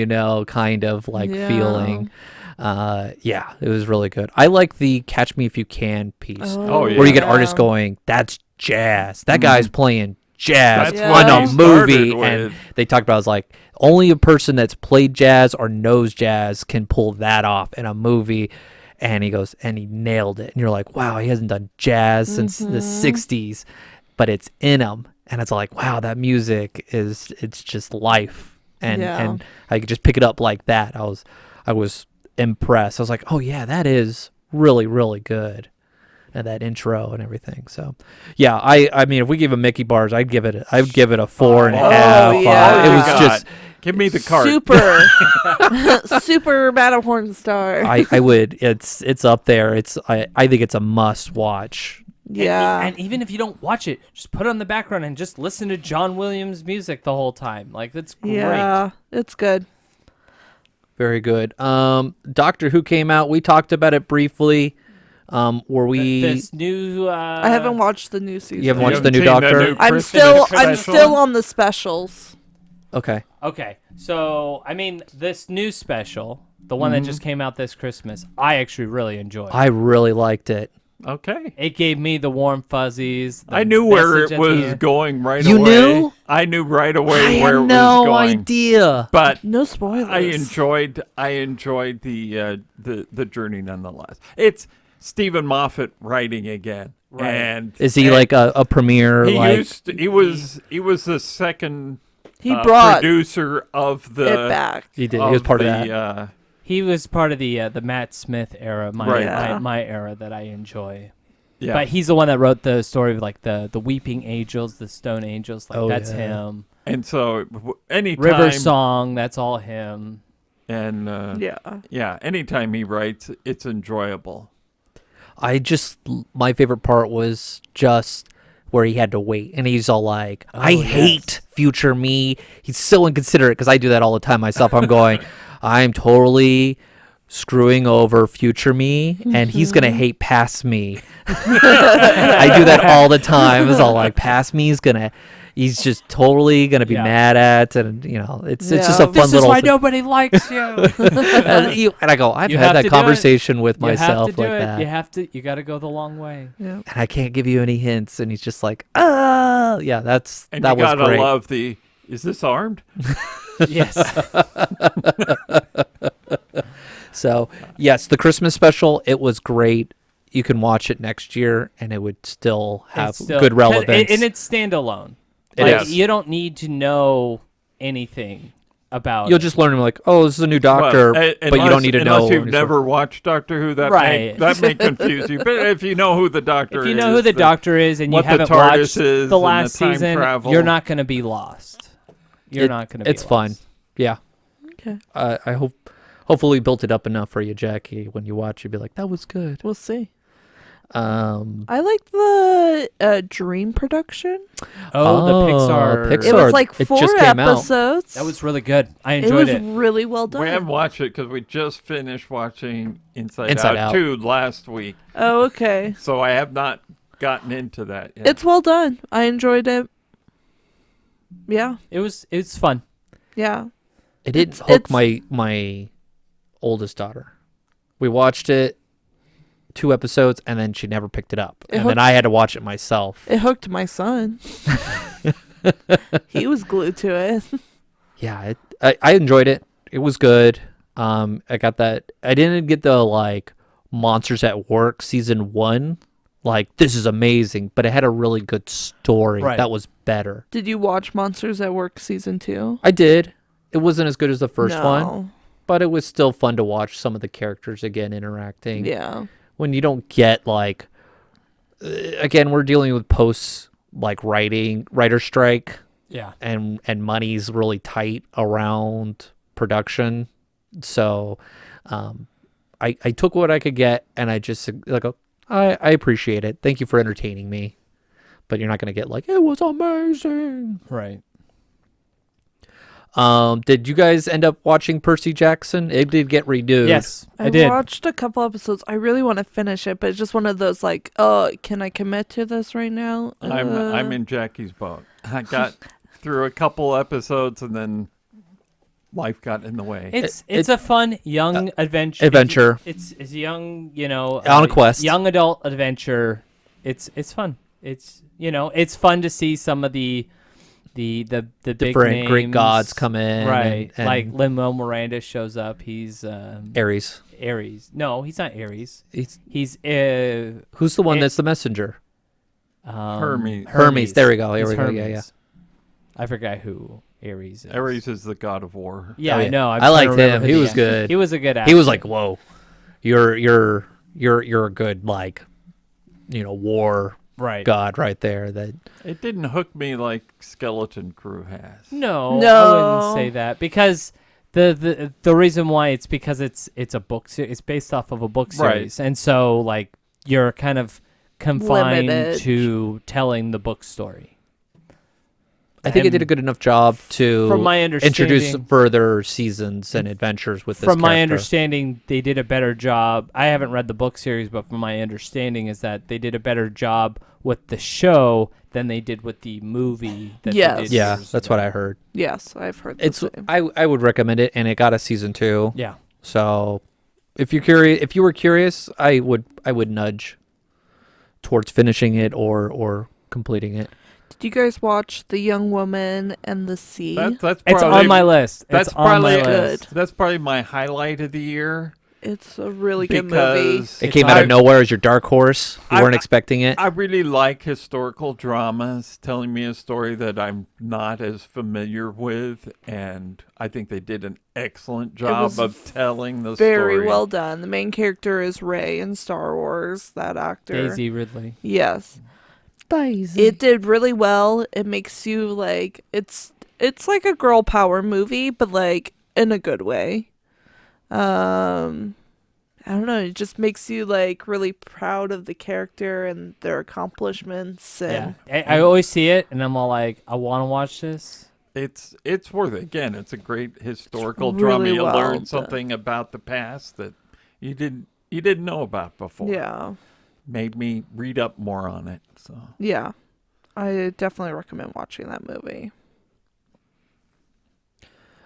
kind of like Yeah. feeling. Yeah, it was really good. I like the Catch Me If You Can piece, Oh, yeah. where you get artists going, that's jazz. That guy's playing jazz That's what on he a movie, started and with. they talked about it was like only a person that's played jazz or knows jazz can pull that off in a movie. And he goes, and he nailed it. And you're like, wow, he hasn't done jazz since the 60s, but it's in him. And it's like, wow, that music it's just life. And Yeah. and I could just pick it up like that. I was impressed. I was like, oh yeah, that is really, really good. And that intro and everything. So yeah, I mean, if we give him Mickey bars, I'd give it a 4.5. yeah. It was God. just Give me the card. Super Matterhorn star. I would, it's up there. I think it's a must watch. yeah. And even if you don't watch it, just put it on the background and just listen to John Williams music the whole time. Like that's great. Yeah, it's good. Very good. Doctor Who came out. We talked about it briefly. Were we? This new I haven't watched the new season. You haven't You watched the haven't new seen the Doctor? new I'm Christmas I'm special? still on the specials. Okay. Okay, so I mean, this new special, the one that just came out this Christmas, I actually really enjoyed. I really liked it. Okay. It gave me the warm fuzzies. the I knew where message it at the was end. going right You away. knew? I knew right I away had where it no was going. idea. But No spoilers. I enjoyed the journey nonetheless. It's Stephen Moffat writing again. Right. And Is he and like a premiere? he Like he was the second He brought producer of the it back. he did? He was part of the, that. He was part of the Matt Smith era, Right. Yeah. my era that I enjoy. Yeah. But he's the one that wrote the story of like the Weeping Angels, the Stone Angels. Like Oh, that's yeah. him. And so anytime River Song, that's all him. and Yeah. anytime he writes, it's enjoyable. My favorite part was just where he had to wait, and he's all like, I yes. hate future me. He's so inconsiderate, because I do that all the time myself. I'm going, I'm totally screwing over future me, and he's gonna hate past me. I do that all the time. It's all like, past me is he's just totally gonna be Yeah. mad at, and it's just a Yeah. fun This is little why thing. nobody likes you. And I go, I've You had have that to do it. conversation with You have myself to do like it. that. You got to go the long way. Yeah. And I can't give you any hints. And he's just like, yeah, And that you was gotta great. love is this armed? Yes. So yes, the Christmas special, it was great. you can watch it next year and it would still have It's still- good 'cause relevance. and it's standalone. It Like, is. you don't need to know anything about You'll it. just learn like, oh, this is a new doctor, Well, but you don't need to know. unless you've any never watched Doctor Who. That Right. may confuse you. But if you know who the Doctor if is, you know who the doctor is and you what the haven't TARDIS watched is the and last the time season, travel. you're not going to be lost. You're not going to be It's fun. lost. Yeah. Okay. I hopefully built it up enough for you, Jackie. When you watch, you'll be like, that was good. We'll see. Um, I like the Dream production. Oh, the Pixar. Pixar. It was like it 4 just came out. episodes. That was really good. I it enjoyed was it. really well done. We haven't watched it because we just finished watching Inside Inside Out Out. 2 last week. Oh, okay. So I have not gotten into that yet. It's well done. I enjoyed it. Yeah. It's fun. Yeah. It didn't It's- hook it's- my oldest daughter. We watched it 2 episodes and then she never picked it up. It And then hooked- I had to watch it myself. It hooked my son. He was glued to it. Yeah, I enjoyed it. It was good. I got that. I didn't get the like Monsters at Work season 1. Like, this is amazing, but it had a really good story. Right. That was better. Did you watch Monsters at Work season 2? I did. It wasn't as good as the first one, No. but it was still fun to watch some of the characters again interacting. Yeah. When you don't get like, again, we're dealing with post like writer strike, Yeah. and money's really tight around production. So I took what I could get, and I just like, I appreciate it. Thank you for entertaining me. But you're not going to get like, it was amazing. Right. Did you guys end up watching Percy Jackson? It did get renewed. Yes, I I did. watched a couple episodes. I really want to finish it, but it's just one of those like, oh, can I commit to this right now? I'm in Jackie's boat. I got through a couple episodes and then life got in the way. It's a fun young adventure. adventure. It's a young, you know, On a quest. young adult adventure. It's fun. It's fun to see some of the big Different Greek names. gods come in. Right. and Like Lin-Manuel Miranda shows up. He's Ares. Ares. No, he's not Ares. He's, He's who's the one that's the messenger? Hermes. Hermes. There we go. There He's we go. Yeah, Hermes. I forgot who Ares is. Ares is the god of war. Yeah, Oh, I yeah. know. I'm I trying to liked remember him. who He the was actor- good. He was a good actor. He was like, whoa, you're a good like, war right. god right there. That It didn't hook me like Skeleton Crew has. No, I No. wouldn't say that because the reason why it's because it's a book series. It's based off of a book Right. series, and so like you're kind of confined Limited. to telling the book story. I think it did a And good enough job to From my introduce understanding, further seasons and adventures with this from my character. understanding, they did a better job. I haven't read the book series, but from my understanding is that they did a better job with the show than they did with the movie. That Yes. they did Yeah, years that's ago. what I heard. Yes, I've heard the It's same. I would recommend it, and it got a season 2. Yeah. So if you were curious, I would nudge towards finishing it or completing it. Did you guys watch The Young Woman and the Sea? That's It's probably, on my list. That's It's on my probably list. that's probably my highlight of the year It's a really good movie. because It It's came out I- of nowhere as your dark horse. You I- weren't expecting it. I really like historical dramas telling me a story that I'm not as familiar with, and I think they did an excellent job was of telling the Very story. well done. The main character is Rey in Star Wars, that actor. Daisy Ridley. Yes. It did really well. It makes you like it's like a girl power movie, but like in a good way. I don't know, it just makes you like really proud of the character and their accomplishments Yeah. and I always see it, and I'm all like, I want to watch this. It's worth it. Again, it's a great historical It's drama. really You well learn done. something about the past that you didn't know about before. yeah. Made me read up more on it. So Yeah. I definitely recommend watching that movie.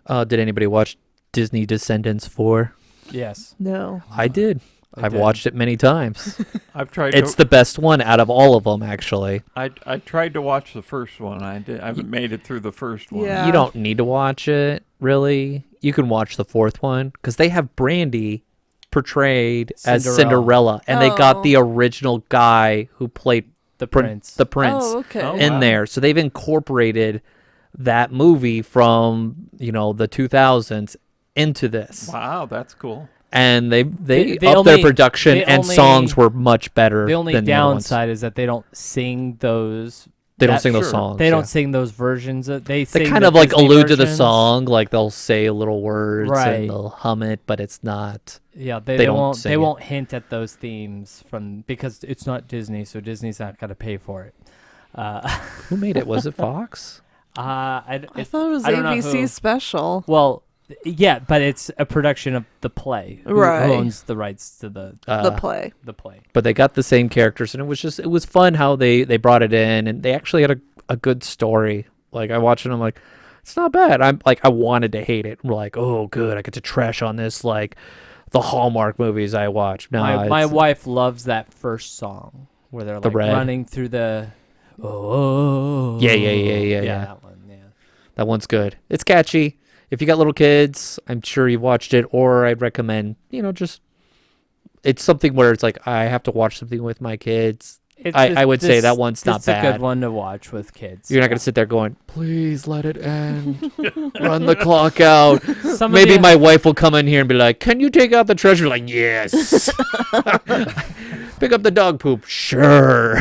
Did anybody watch Disney Descendants 4? Yes. No. I did. I I've did. watched it many times. I've tried. It's the best one out of all of them, actually. I tried to watch the first one. I haven't made it through the first one. Yeah. You don't need to watch it, really. You can watch the fourth one because they have Brandy portrayed as Cinderella. Cinderella, and they got Oh. the original guy who played The Prince. the Prince Oh, okay. Oh. in Wow. there. So they've incorporated that movie from the 2000s into this, Wow, that's cool. and they They upped their only- production, they and only- songs were much better. The only than the other ones. downside is that they don't sing those. They don't that- sing those sure. songs. They yeah. don't sing those versions. They They sing kind the of like Disney allude to the versions. song, like they'll say little words Right. and they'll hum it, but it's not. Yeah, They they don't won't. sing They it. won't hint at those themes because it's not Disney, so Disney's not going to pay for it. Who made it? Was it Fox? I thought it was I don't know who. ABC special. Well, yeah, but it's a production of the play. Who Right. owns the rights to the The play. play? But they got the same characters, and it was fun how they brought it in, and they actually had a good story. Like I watched it, I'm like, it's not bad. I'm like, I wanted to hate it. We're like, oh, good, I get to trash on this like the Hallmark movies I watch. No, My it's- wife loves that first song where they're The like Red. running through the. Oh. Yeah. That one. Yeah. That one's good. It's catchy. If you got little kids, I'm sure you've watched it, or I'd recommend, just it's something where it's like I have to watch something with my kids. I would say that one's not It's a bad. good one to watch with kids. You're not going to sit there going, please let it end. Run the clock out. Some of Maybe the- my wife will come in here and be like, can you take out the trash? You're like, yes. Pick up the dog poop. Sure.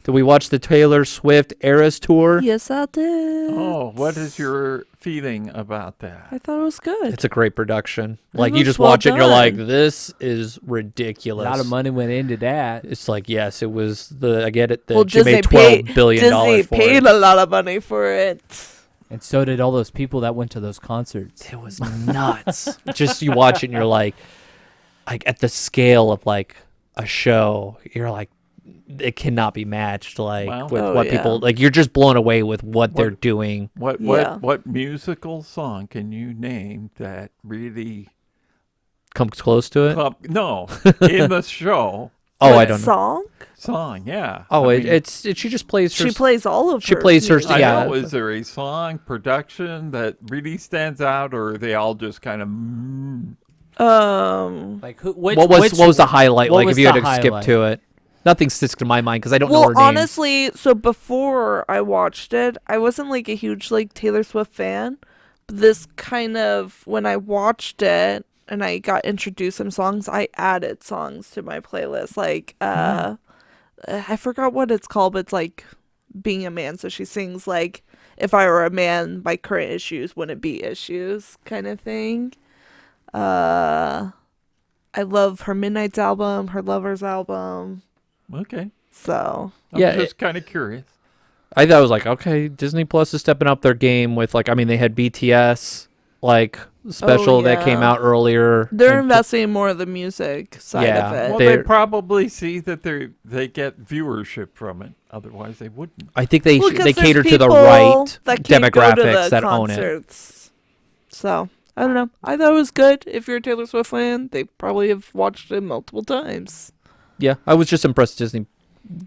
Did we watch the Taylor Swift Eras Tour? Yes, I did. Oh, what is your feeling about that? I thought it was good. It's a great production. Like, you was just well watch it and you're like, done. this is A ridiculous. lot of money went into that. It's like, yes, it was I get it. Well, She made $12 billion Disney for paid it. a lot of money for it. And so did all those people that went to those concerts. It was nuts. Just you watch it and you're like at the scale of like a show, you're like, it cannot be matched. Like Wow. with Oh, what yeah. people like, you're just blown away with what they're doing. Yeah. What musical song can you name that really Comes close to it. no in the show Oh, What I don't know. song? yeah? Oh, I mean, she just plays her. She plays all of she her plays her- music. I yeah. know. Is there a song production that really stands out, or are they all just kind of? Like who? Which, what was the highlight? what Like was if you had the to skip highlight? to it, nothing sticks to my mind because I don't know Well, her name. honestly, so before I watched it, I wasn't like a huge like Taylor Swift fan. But this kind of when I watched it and I got introduced some songs, I added songs to my playlist. Like I forgot what it's called, but it's like being a man. So she sings like if I were a man, my current issues wouldn't be issues kind of thing. I love her Midnight's album, her Lovers album. Okay, So I'm Yeah, just kind of curious. I thought it was like, okay, Disney Plus is stepping up their game with like, I mean, they had BTS like special that came yeah. out earlier. they're and- investing more of the music side Yeah. of it. Well, They're- they probably see that they get viewership from it. Otherwise, they wouldn't. I think they Well, 'cause they there's cater to the people right that can't go to demographics the that own it. concerts. So I don't know. I thought it was good. If you're a Taylor Swift fan, they probably have watched it multiple times. Yeah, I was just impressed Disney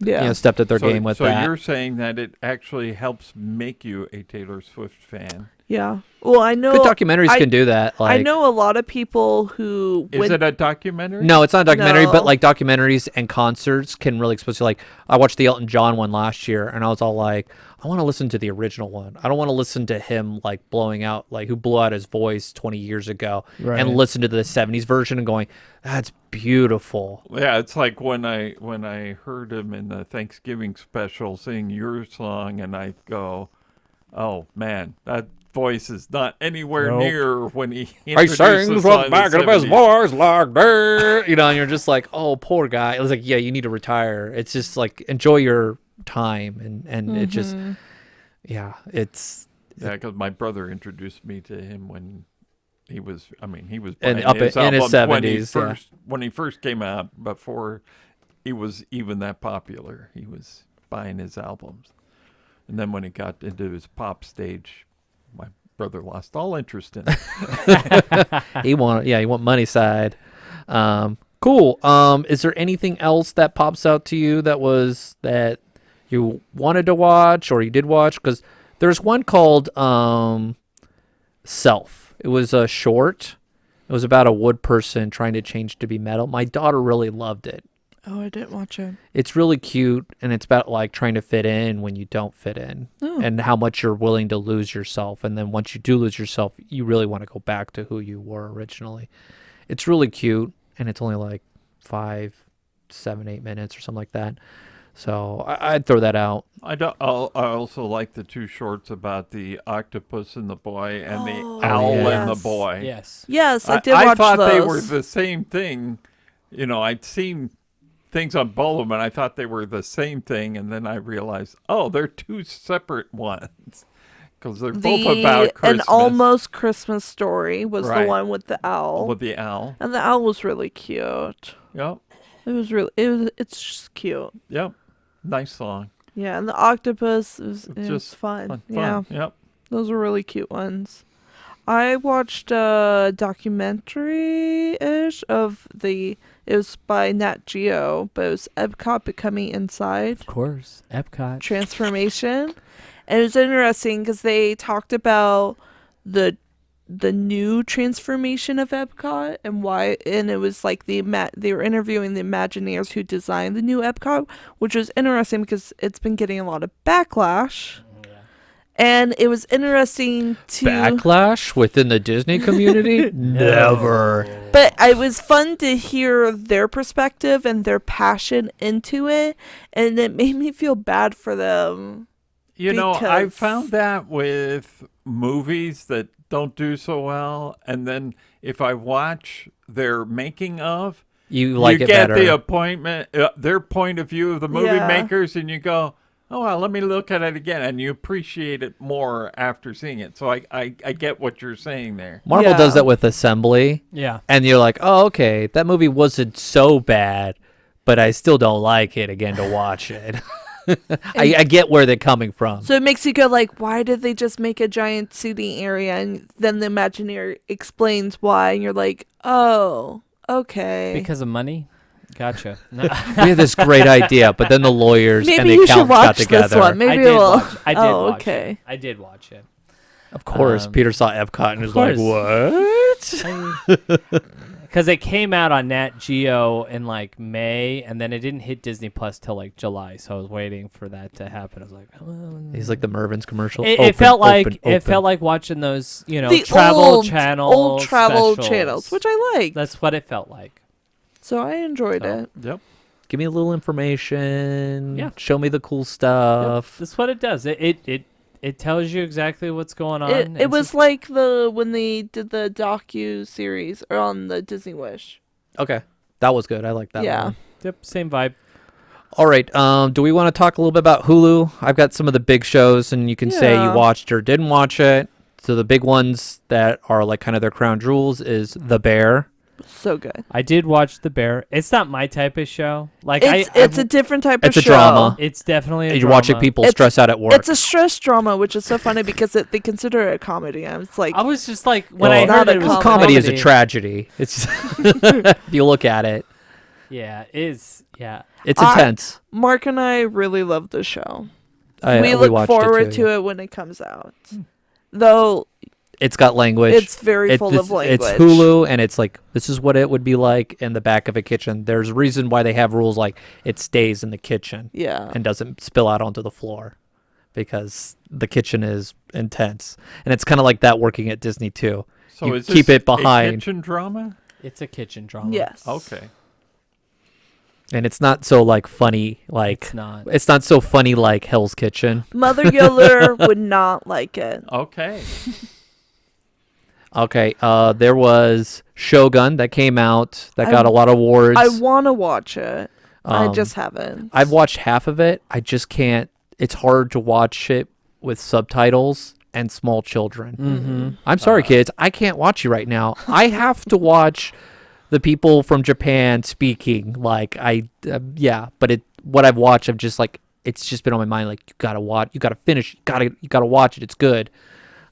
Yeah. stepped up their so, game with so that. you're saying that it actually helps make you a Taylor Swift fan. Yeah. Well, I know. Good documentaries I- can do that. Like, I know a lot of people who. Is it a documentary? No, it's not a documentary, but No. like documentaries and concerts can really expose you. Like, I watched the Elton John one last year, and I was all like, I want to listen to the original one. I don't want to listen to him like blowing out, like who blew out his voice 20 years ago, Right. and listen to the 70s version and going, that's beautiful. Yeah, it's like when I heard him in the Thanksgiving special sing your song, and I go, "Oh man, that voice is not anywhere Nope. near when he He introduced sings the with song the in back of his 70s." voice like that. You know, and you're just like, oh, poor guy. It was like, yeah, you need to retire. It's just like, enjoy your time. And it just, yeah, it's, Yeah, because my brother introduced me to him when he was And buying up his in his albums when he 70s, yeah. when he first came out, before he was even that popular. He was buying his albums, and then when he got into his pop stage, my brother lost all interest in it. he want money side. Cool. Is there anything else that pops out to you that you wanted to watch or you did watch? Because there's one called Self. It was a short. It was about a wood person trying to change to be metal. My daughter really loved it. Oh, I didn't watch it. It's really cute, and it's about like trying to fit in when you don't fit in, Oh. and how much you're willing to lose yourself. And then once you do lose yourself, you really want to go back to who you were originally. It's really cute, and it's only like 5, 7, 8 minutes or something like that. So I'd throw that out. I also like the 2 shorts about the octopus and the boy and Oh, the owl and the yes. boy. Yes. Yes, I did I watch thought those. they were the same thing. You know, I'd seen things on both of them, and I thought they were the same thing, and then I realized, oh, they're 2 separate ones because they're both about Christmas. An Almost Christmas Story was the Right. one with the owl, with the owl. and the owl was really cute. Yep, It's just cute. yep. Nice song. Yeah, and the octopus it was Just fun. Fun. Yeah, Yep. those were really cute ones. I watched a documentary-ish it was by Nat Geo, but it was Epcot Becoming Inside Of course. Epcot. Transformation. And it was interesting because they talked about the new transformation of Epcot and why, and it was like they were interviewing the Imagineers who designed the new Epcot, which was interesting because it's been getting a lot of backlash. And it was interesting to Backlash within the Disney community? Never. But it was fun to hear their perspective and their passion into it, and it made me feel bad for them. You know, I Because- found that with movies that don't do so well, and then if I watch their making of, You like you it get better. their point of view of the movie Yeah. makers, and you go, oh, well, let me look at it again, and you appreciate it more after seeing it. So I get what you're saying there. Marvel Yeah. does that with Assembly, Yeah. and you're like, oh, okay, that movie wasn't so bad, but I still don't like it again to watch it. I get where they're coming from. So it makes you go like, why did they just make a giant seating area? And then the Imagineer explains why, and you're like, oh, okay. Because of money? Gotcha. No. We had this great idea, but then the lawyers and Maybe the you should accountants got watch together. this one. Maybe I did we'll. watch. I did oh, watch okay. it. I did watch it. Of course, Peter saw Epcot and was like, what? Because it came out on Nat Geo in like May, and then it didn't hit Disney Plus till like July. So I was waiting for that to happen. I was like, oh. He's like the Mervin's commercial. It felt like it felt like watching those, you know, The travel old channels, travel specials. channels, which I like. That's what it felt like. So I enjoyed So, it. Yep. Give me a little information. Yeah. Show me the cool stuff. That's what it does. It tells you exactly what's going on. It It's was like when they did the docu series or on the Disney Wish. Okay. That was good. I like that Yeah. one. Yep, same vibe. All right. Do we want to talk a little bit about Hulu? I've got some of the big shows, and you can say you Yeah. watched or didn't watch it. So the big ones that are like kind of their crown jewels is The Bear. So good. I did watch The Bear. It's not my type of show. Like It's a different type It's of a show. drama. it's definitely a You're drama. watching people It's- stress out at work. It's a stress drama, which is so funny because they consider it a comedy. And it's like, I was just like when Well, I not heard a it was comedy is a tragedy. It's if you look at it, Yeah, it is. Yeah. it's I- intense. Mark and I really love the show. We we look watched forward it too, to yeah. it when it comes out. Though It's got language. it's very full of language. It's Hulu, and it's like this is what it would be like in the back of a kitchen. There's a reason why they have rules like it stays in the kitchen Yeah. and doesn't spill out onto the floor, because the kitchen is intense, and it's kind of like that working at Disney too. So You is keep this it behind. a kitchen drama? It's a kitchen drama. Yes. Okay. And it's not so like funny, like It's not. it's not so funny like Hell's Kitchen. Mother Yoder would not like it. Okay. Okay, there was Shogun that came out that I- got a lot of awards. I want to watch it. I Um, just haven't. I've watched half of it. I just can't. It's hard to watch it with subtitles and small children. Mm-hmm. I'm sorry, kids. I can't watch you right now. I have to watch the people from Japan speaking. Like yeah. But what I've watched, I've just like it's just been on my mind. Like you gotta watch. You gotta finish. You gotta watch it. It's good.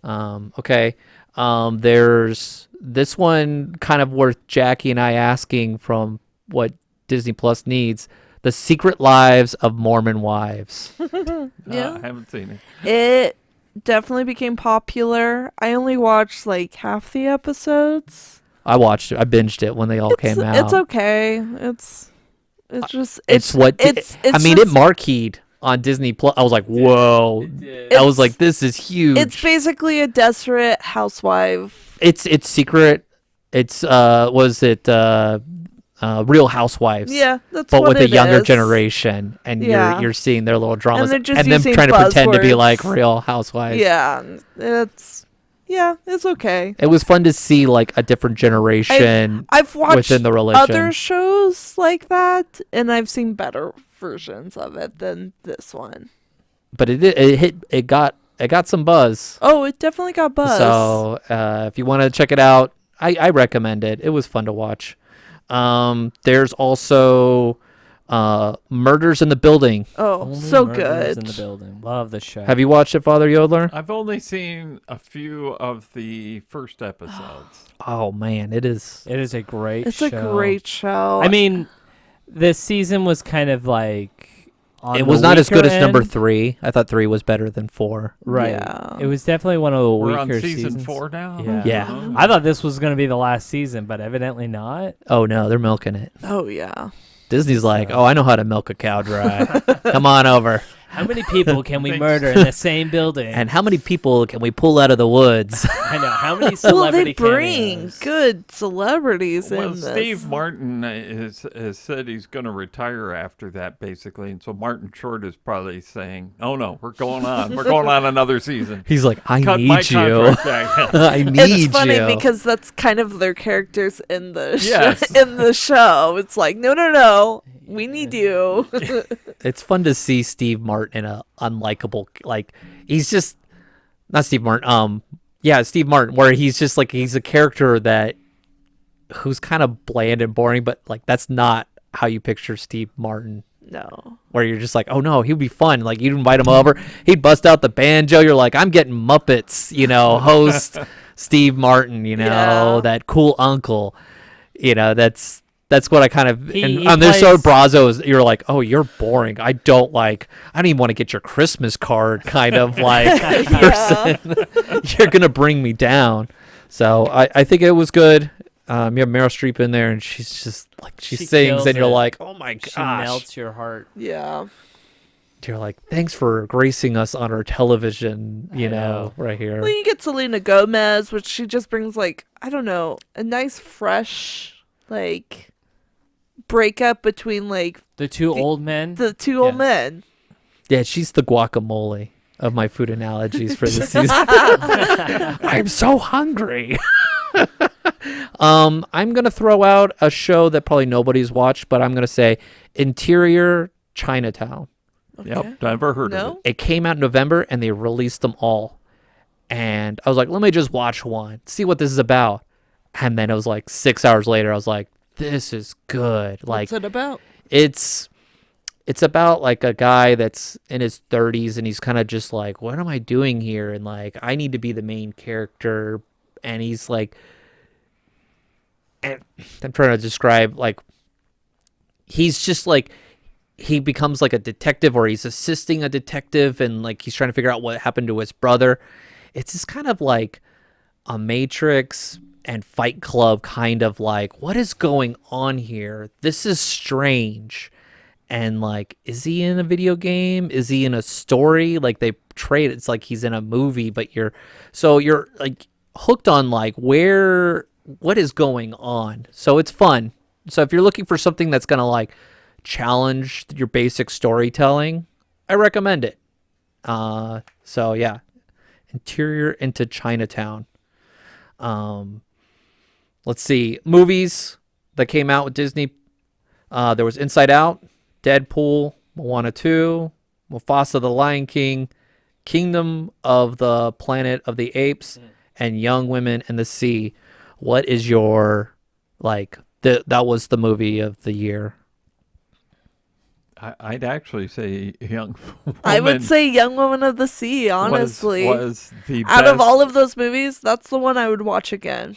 Okay. There's this one kind of worth Jackie and I asking from what Disney Plus needs. The Secret Lives of Mormon Wives. Yeah. I haven't seen it. It definitely became popular. I only watched like half the episodes. I watched it. I binged it when they all came out. It's okay. It's just It's I mean, it marqueed on Disney Plus. I was like, whoa. I was like, this is huge. It's basically a desperate housewife. It's secret. It's Real Housewives. Yeah, that's but what with a it younger is. generation, and Yeah. you're seeing their little dramas, they're just and them using trying to pretend to be buzzwords. like Real Housewives. Yeah, it's okay. It was fun to see like a different generation I've watched within the religion. other shows like that, and I've seen better versions of it than this one. But it got some buzz. Oh, it definitely got buzz. So if you want to check it out, I recommend it. It was fun to watch. There's also Murders in the Building. Oh, Only so Murders good. in the building. Love the show. Have you watched it, Father Yodler? I've only seen a few of the first episodes. Oh man, it is. It is a great It's show. a great show. I mean, this season was kind of like on It the was not as good weaker as number end. 3. I thought 3 was better than 4. Right. Yeah. It was definitely one of the We're weaker on season seasons. 4 now. Yeah. Yeah. Oh. I thought this was going to be the last season, but evidently not. Oh no, they're milking it. oh yeah. Disney's like, So- oh, I know how to milk a cow dry. Come on over. How many people can we Thanks. murder in the same building? And how many people can we pull out of the woods? I know how many Well, celebrity they bring cameos? good celebrities Well, in this. Steve Martin has said he's going to retire after that, basically, and so Martin Short is probably saying, "Oh no, we're going on. We're going on another season. He's like, I Cut my need you. contract back." I need It's funny you. because that's kind of their characters in the Yes. in the show. It's like, no, we need you. It's fun to see Steve Martin in a unlikable, like, he's just not Steve Martin. Yeah, Steve Martin, where he's just like, he's a character that who's kind of bland and boring, but like that's not how you picture Steve Martin. No. Where you're just like, oh no, he'd be fun. Like you'd invite him over, he'd bust out the banjo. You're like, I'm getting Muppets, host Steve Martin, Yeah. that cool uncle. That's what I kind of. He On this show, plays- Brazos, you're like, oh, you're boring. I don't even want to get your Christmas card. Kind of like person. You're gonna bring me down. So I think it was good. You have Meryl Streep in there, and she's just like she sings, kills and you're it. like, oh my She gosh. melts your heart. Yeah. You're like, thanks for gracing us on our television, know. right here. Well, you get Selena Gomez, which she just brings like, I don't know, a nice fresh like breakup between like The two old men. the two old Yes. men. Yeah, she's the guacamole of my food analogies for this season. I'm so hungry. I'm gonna throw out a show that probably nobody's watched, but I'm gonna say Interior Chinatown. Yep, never heard of No? it. It came out in November and they released them all. And I was like, let me just watch one, see what this is about. And then it was like 6 hours later, I was like, this is good. Like What's it about? it's about like a guy that's in his 30s and he's kind of just like, what am I doing here? And like, I need to be the main character. And he's like, and I'm trying to describe, like, he's just like, he becomes like a detective, or he's assisting a detective, and like he's trying to figure out what happened to his brother. It's just kind of like a Matrix and Fight Club kind of like, what is going on here? This is strange. And like, is he in a video game? Is he in a story? Like they trade, it's like he's in a movie, but you're like hooked on like what is going on. So it's fun. So if you're looking for something that's going to like challenge your basic storytelling, I recommend it. So yeah, Interior into Chinatown. Let's see, movies that came out with Disney. There was Inside Out, Deadpool, Moana 2, Mufasa the Lion King, Kingdom of the Planet of the Apes, and Young Women in the Sea. What is your that was the movie of the year? I'd actually say Young Woman. I would say Young Woman of the Sea, honestly. was the Out best. of all of those movies, that's the one I would watch again.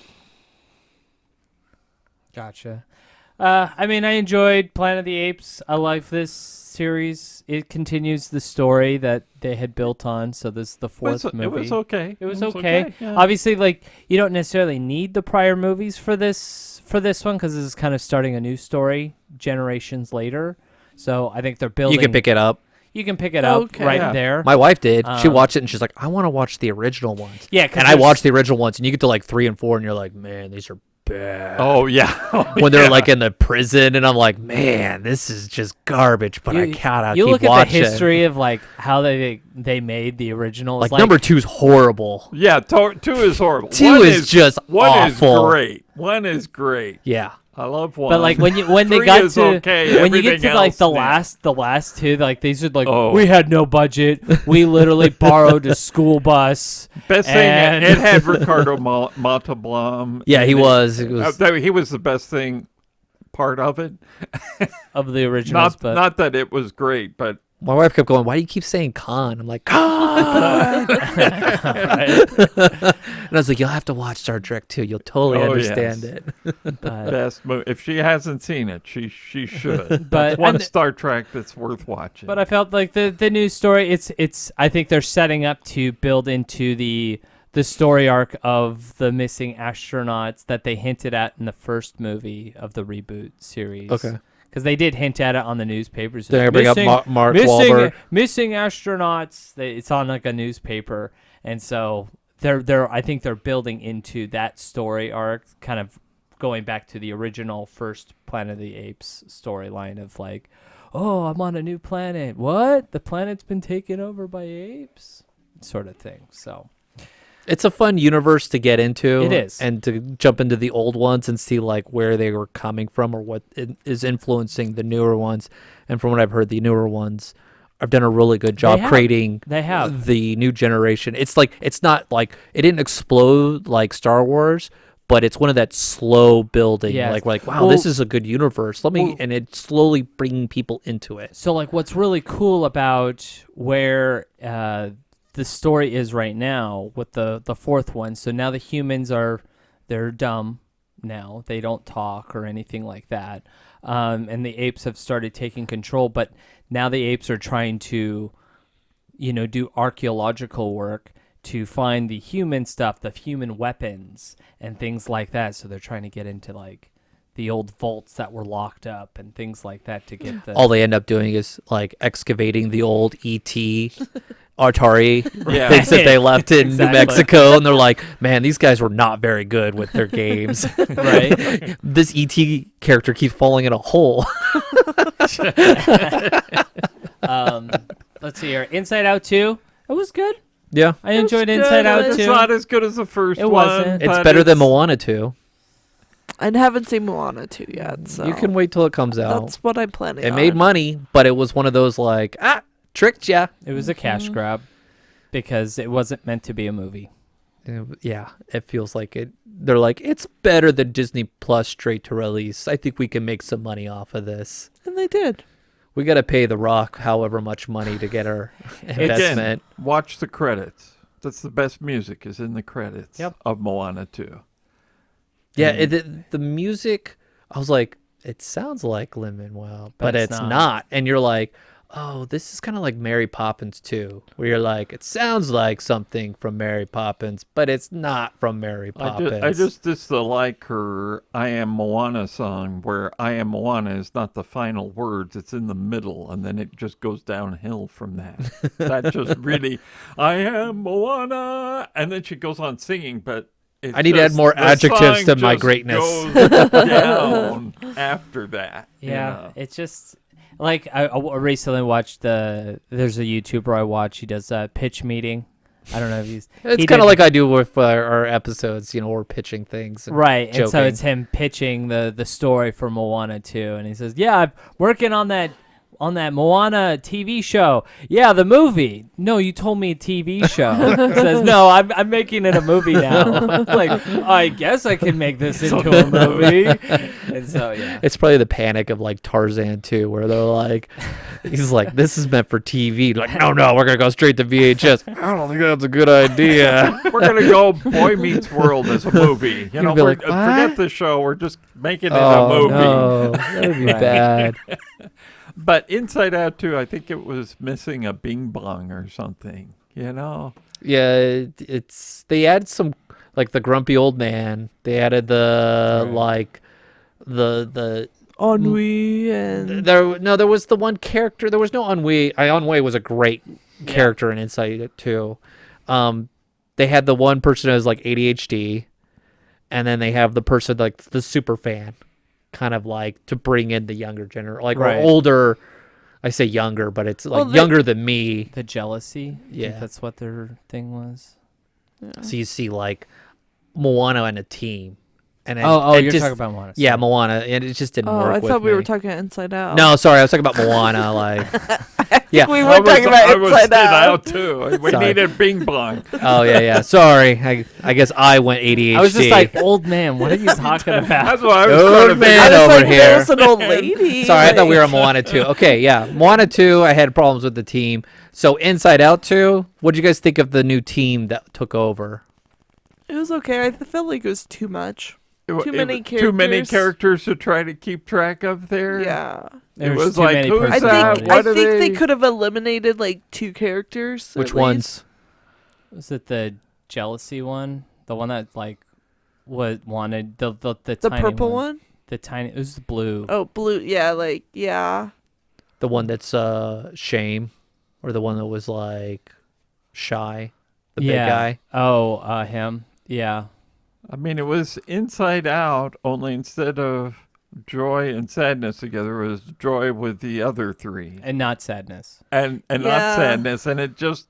Gotcha. I mean, I enjoyed Planet of the Apes. I like this series. It continues the story that they had built on. So this is the fourth movie. It was okay. It was okay. Yeah. Obviously, like you don't necessarily need the prior movies for this one because this is kind of starting a new story generations later. So I think they're building. You can pick it up. You can pick it up Okay. right Yeah. there. My wife did. She Um, watched it and she's like, I want to watch the original ones. Yeah, 'cause And I there's- watched the original ones, and you get to like 3 and 4, and you're like, man, these are bad. Oh yeah. When they're like in the prison, and I'm like, man, this is just garbage. But I gotta You keep look at watching. the history of like how they made the originals. Like number 2's horrible. Yeah, 2 is horrible. 2 One is just one awful. is great. 1 is great. Yeah. I love 1. But like when they 3 got is to okay, when you get everything to like else, the last two, like these are like Oh. we had no budget. We literally borrowed a school bus. Best thing, and- it had Ricardo Montalban. Yeah, he in it. was. He was. He was the best thing part of it. Of the originals, but Not that it was great, but My wife kept going, why do you keep saying Khan? I'm like, Khan! right? And I was like, you'll have to watch Star Trek too. You'll totally Oh, understand yes. it. But, best movie. If she hasn't seen it, she should. But- One and- Star Trek that's worth watching. but I felt like the new story. It's I think they're setting up to build into the story arc of the missing astronauts that they hinted at in the first movie of the reboot series. Okay. Because they did hint at it on the newspapers. Did I bring up Mark missing, Wahlberg? missing astronauts. It's on like a newspaper, and so they're I think they're building into that story arc, kind of going back to the original first Planet of the Apes storyline of like, oh, I'm on a new planet. What? The planet's been taken over by apes, sort of thing. So It's a fun universe to get into. It is. And to jump into the old ones and see like where they were coming from or what is influencing the newer ones. And from what I've heard, the newer ones have done a really good job have. creating they have. the new generation. It's like, it's not like, it didn't explode like Star Wars, but it's one of that slow building. Yes. Like, we're like, wow, Well- this is a good universe. well- And it's slowly bringing people into it. So like what's really cool about where the story is right now with the fourth one. So now the humans they're dumb now. They don't talk or anything like that. And the apes have started taking control, but now the apes are trying to, do archaeological work to find the human stuff, the human weapons and things like that. So they're trying to get into like the old vaults that were locked up and things like that to get the All they end up doing is like excavating the old ET Atari Yeah. things that they left in Exactly. New Mexico, and they're like, man, these guys were not very good with their games. right. This ET character keeps falling in a hole. Let's see here. Inside Out 2. It was good. Yeah, I enjoyed good, Inside but Out it's 2. not as good as the first It one. wasn't. it's but better than Moana 2. I haven't seen Moana 2 yet, so You can wait till it comes out. that's what I'm planning It on. made money, but it was one of those like, tricked ya. It was a cash grab because it wasn't meant to be a movie. Yeah, it feels like it. They're like, it's better than Disney Plus straight to release. I think we can make some money off of this. And they did. We got to pay The Rock however much money to get our investment. Again, watch the credits. That's the best music is in the credits Yep. of Moana 2. Yeah, the music, I was like, it sounds like Lin-Manuel, but it's it's not. not. And you're like, oh, this is kind of like Mary Poppins too, where you're like, it sounds like something from Mary Poppins, but it's not from Mary Poppins. I just dislike her I Am Moana song where I Am Moana is not the final words. It's in the middle, and then it just goes downhill from that. That just really, I am Moana. And then she goes on singing, but it's I need to add just- more the adjectives song to my just greatness. goes down after that. you Yeah, know. it's just like I recently watched there's a YouTuber I watch. He does a pitch meeting. I don't know if he's It's he kind of did- like I do with our episodes, we're pitching things. And right, and so joking. it's him pitching the story for Moana 2, and he says, "Yeah, I'm working on that on that Moana TV show. Yeah, the movie. No, you told me TV show. Says, no, I'm making it a movie now. Like, I guess I can make this into a movie. And so, yeah. It's probably the panic of like Tarzan too, where they're like, he's like, this is meant for TV. Like, no, we're gonna go straight to VHS. I don't think that's a good idea. We're gonna go Boy Meets World as a movie. You know, be like, forget the show. We're just making it Oh a movie. no, that would be bad. But Inside Out too, I think it was missing a Bing Bong or something. You know. Yeah, it's they added some like the grumpy old man. They added the like the Ennui and there was the one character. There was no Ennui. Ennui was a great character in Inside Out too. They had the one person who has like ADHD, and then they have the person like the super fan, kind of like to bring in the younger generation, like or older. I say younger, but it's like younger than me. The jealousy. I Yeah. think that's what their thing was. So you see like Moana and a team. And it, Oh, it you're just, talking about Moana. Yeah, Moana, and it just didn't work. I thought with we were me. talking Inside Out. No, sorry, I was talking about Moana. Like, yeah. we were talking about Inside Out. too. We Sorry. needed Bing Bong. Oh yeah. Sorry, I guess I went ADHD. I was just like, old man, what are you talking about? That's what I was Old trying to man. I figure was over like, here. there was an old lady. Sorry, I thought we were like- on Moana 2. Okay, yeah, Moana 2. I had problems with the team. So Inside Out 2. What did you guys think of the new team that took over? It was okay. I felt like it was too much. Too many Too many characters. characters to try to keep track of there. Yeah. There It was was too like, many who's I that? think What I are think they they- could have eliminated like 2 characters. Which at ones? least. Was it the jealousy one? The one that like wanted the The tiny purple one? The tiny. It was the blue. Oh, blue. Yeah, like yeah. The one that's shame, or the one that was like shy, the big guy. Oh, him. Yeah. I mean, it was Inside Out, only instead of joy and sadness together, it was joy with the other 3, And not sadness. and Yeah. not sadness, and it just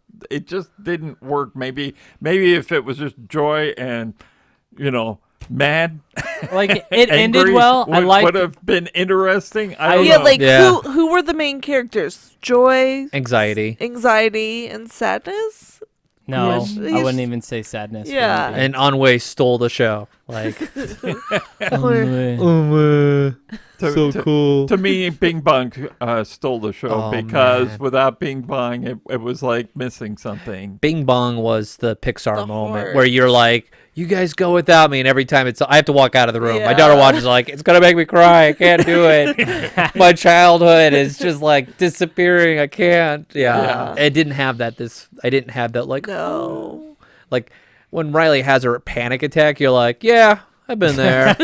didn't work. Maybe if it was just joy and mad, Like it ended angry, well. I would liked. have been interesting. I I- don't Yeah, know. like Yeah. who were the main characters? Joy, Anxiety. anxiety, and sadness. No, He's- I wouldn't even say sadness. for Yeah. maybe. And Anwei stole the show. Like, To- to- cool. To me, Bing Bong stole the show Oh, because man. without Bing Bong, it was like missing something. Bing Bong was the Pixar The moment heart. where you're like, you guys go without me, and every time I have to walk out of the room. My Yeah. daughter watches like, it's gonna make me cry. I can't do it. My childhood is just like disappearing. I can't. Yeah. Yeah. It didn't have that. I didn't have that. Like, No. like when Riley has her panic attack, you're like, yeah, I've been there.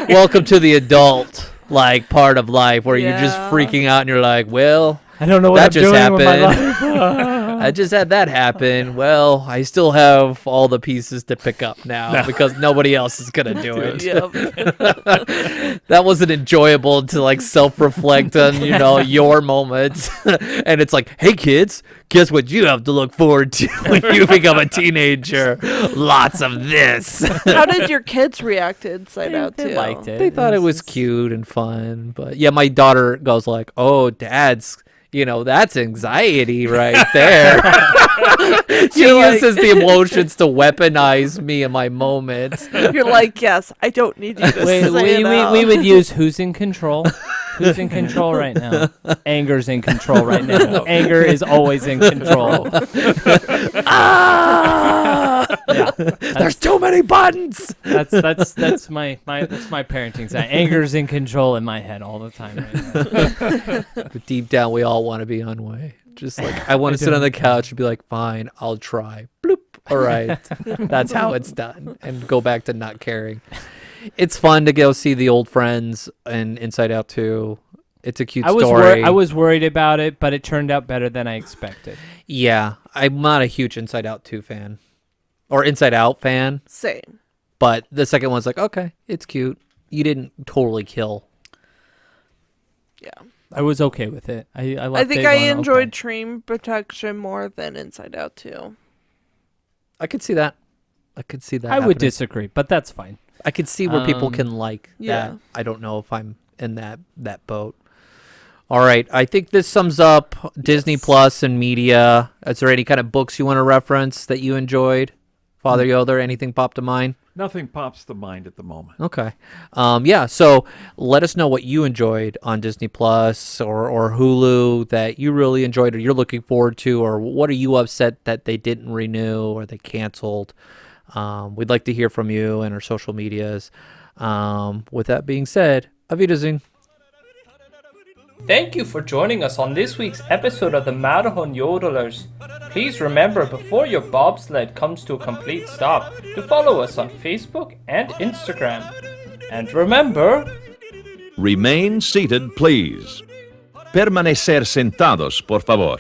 Welcome to the adult like part of life where you're just Yeah. freaking out and you're like, well, I don't know what that I'm just doing with my happened. life. I just had that happen. Well, I still have all the pieces to pick up now because nobody else is gonna do it. Yep. That wasn't enjoyable to like self-reflect on, your moments. And it's like, hey kids, guess what you have to look forward to when you become a teenager? Lots of this. How did your kids react to Inside Out They too? liked it. They thought it was cute and fun, but yeah, my daughter goes like, "Oh, Dad's, that's anxiety right there." She uses the emotions to weaponize me in my moments. You're like, yes, I don't need you to Wait, say it out. we would use who's in control. Who's in control right now? Anger's in control right now. Anger is always in control. Yeah, There's too many buttons. that's my parenting side. Anger's in control in my head all the time. Right now. But deep down, we all want to be on way. Just like I want to sit on the couch and be like, "Fine, I'll try." Bloop. All right, that's how it's done, and go back to not caring. It's fun to go see the old friends and Inside Out 2. It's a cute story. I was worried about it, but it turned out better than I expected. Yeah, I'm not a huge Inside Out 2 fan or Inside Out fan, Same. but the second one's like, okay, it's cute. You didn't totally kill. Yeah. I was okay with it. I I left think it I going, enjoyed okay. Train Protection more than Inside Out too. I could see that. I could see that. I would happening. disagree, but that's fine. I could see where people can like yeah. that. I don't know if I'm in that boat. All right. I think this sums up Disney Plus and media. Is there any kind of books you want to reference that you enjoyed? Father Yoder, anything pop to mind? Nothing pops to mind at the moment. Okay. Yeah, so let us know what you enjoyed on Disney Plus or Hulu that you really enjoyed or you're looking forward to, or what are you upset that they didn't renew or they canceled. We'd like to hear from you and our social medias. With that being said, Auf Wiedersehen. Thank you for joining us on this week's episode of the Matterhorn Yodelers. Please remember, before your bobsled comes to a complete stop, to follow us on Facebook and Instagram. And remember... Remain seated, please. Permanecer sentados, por favor.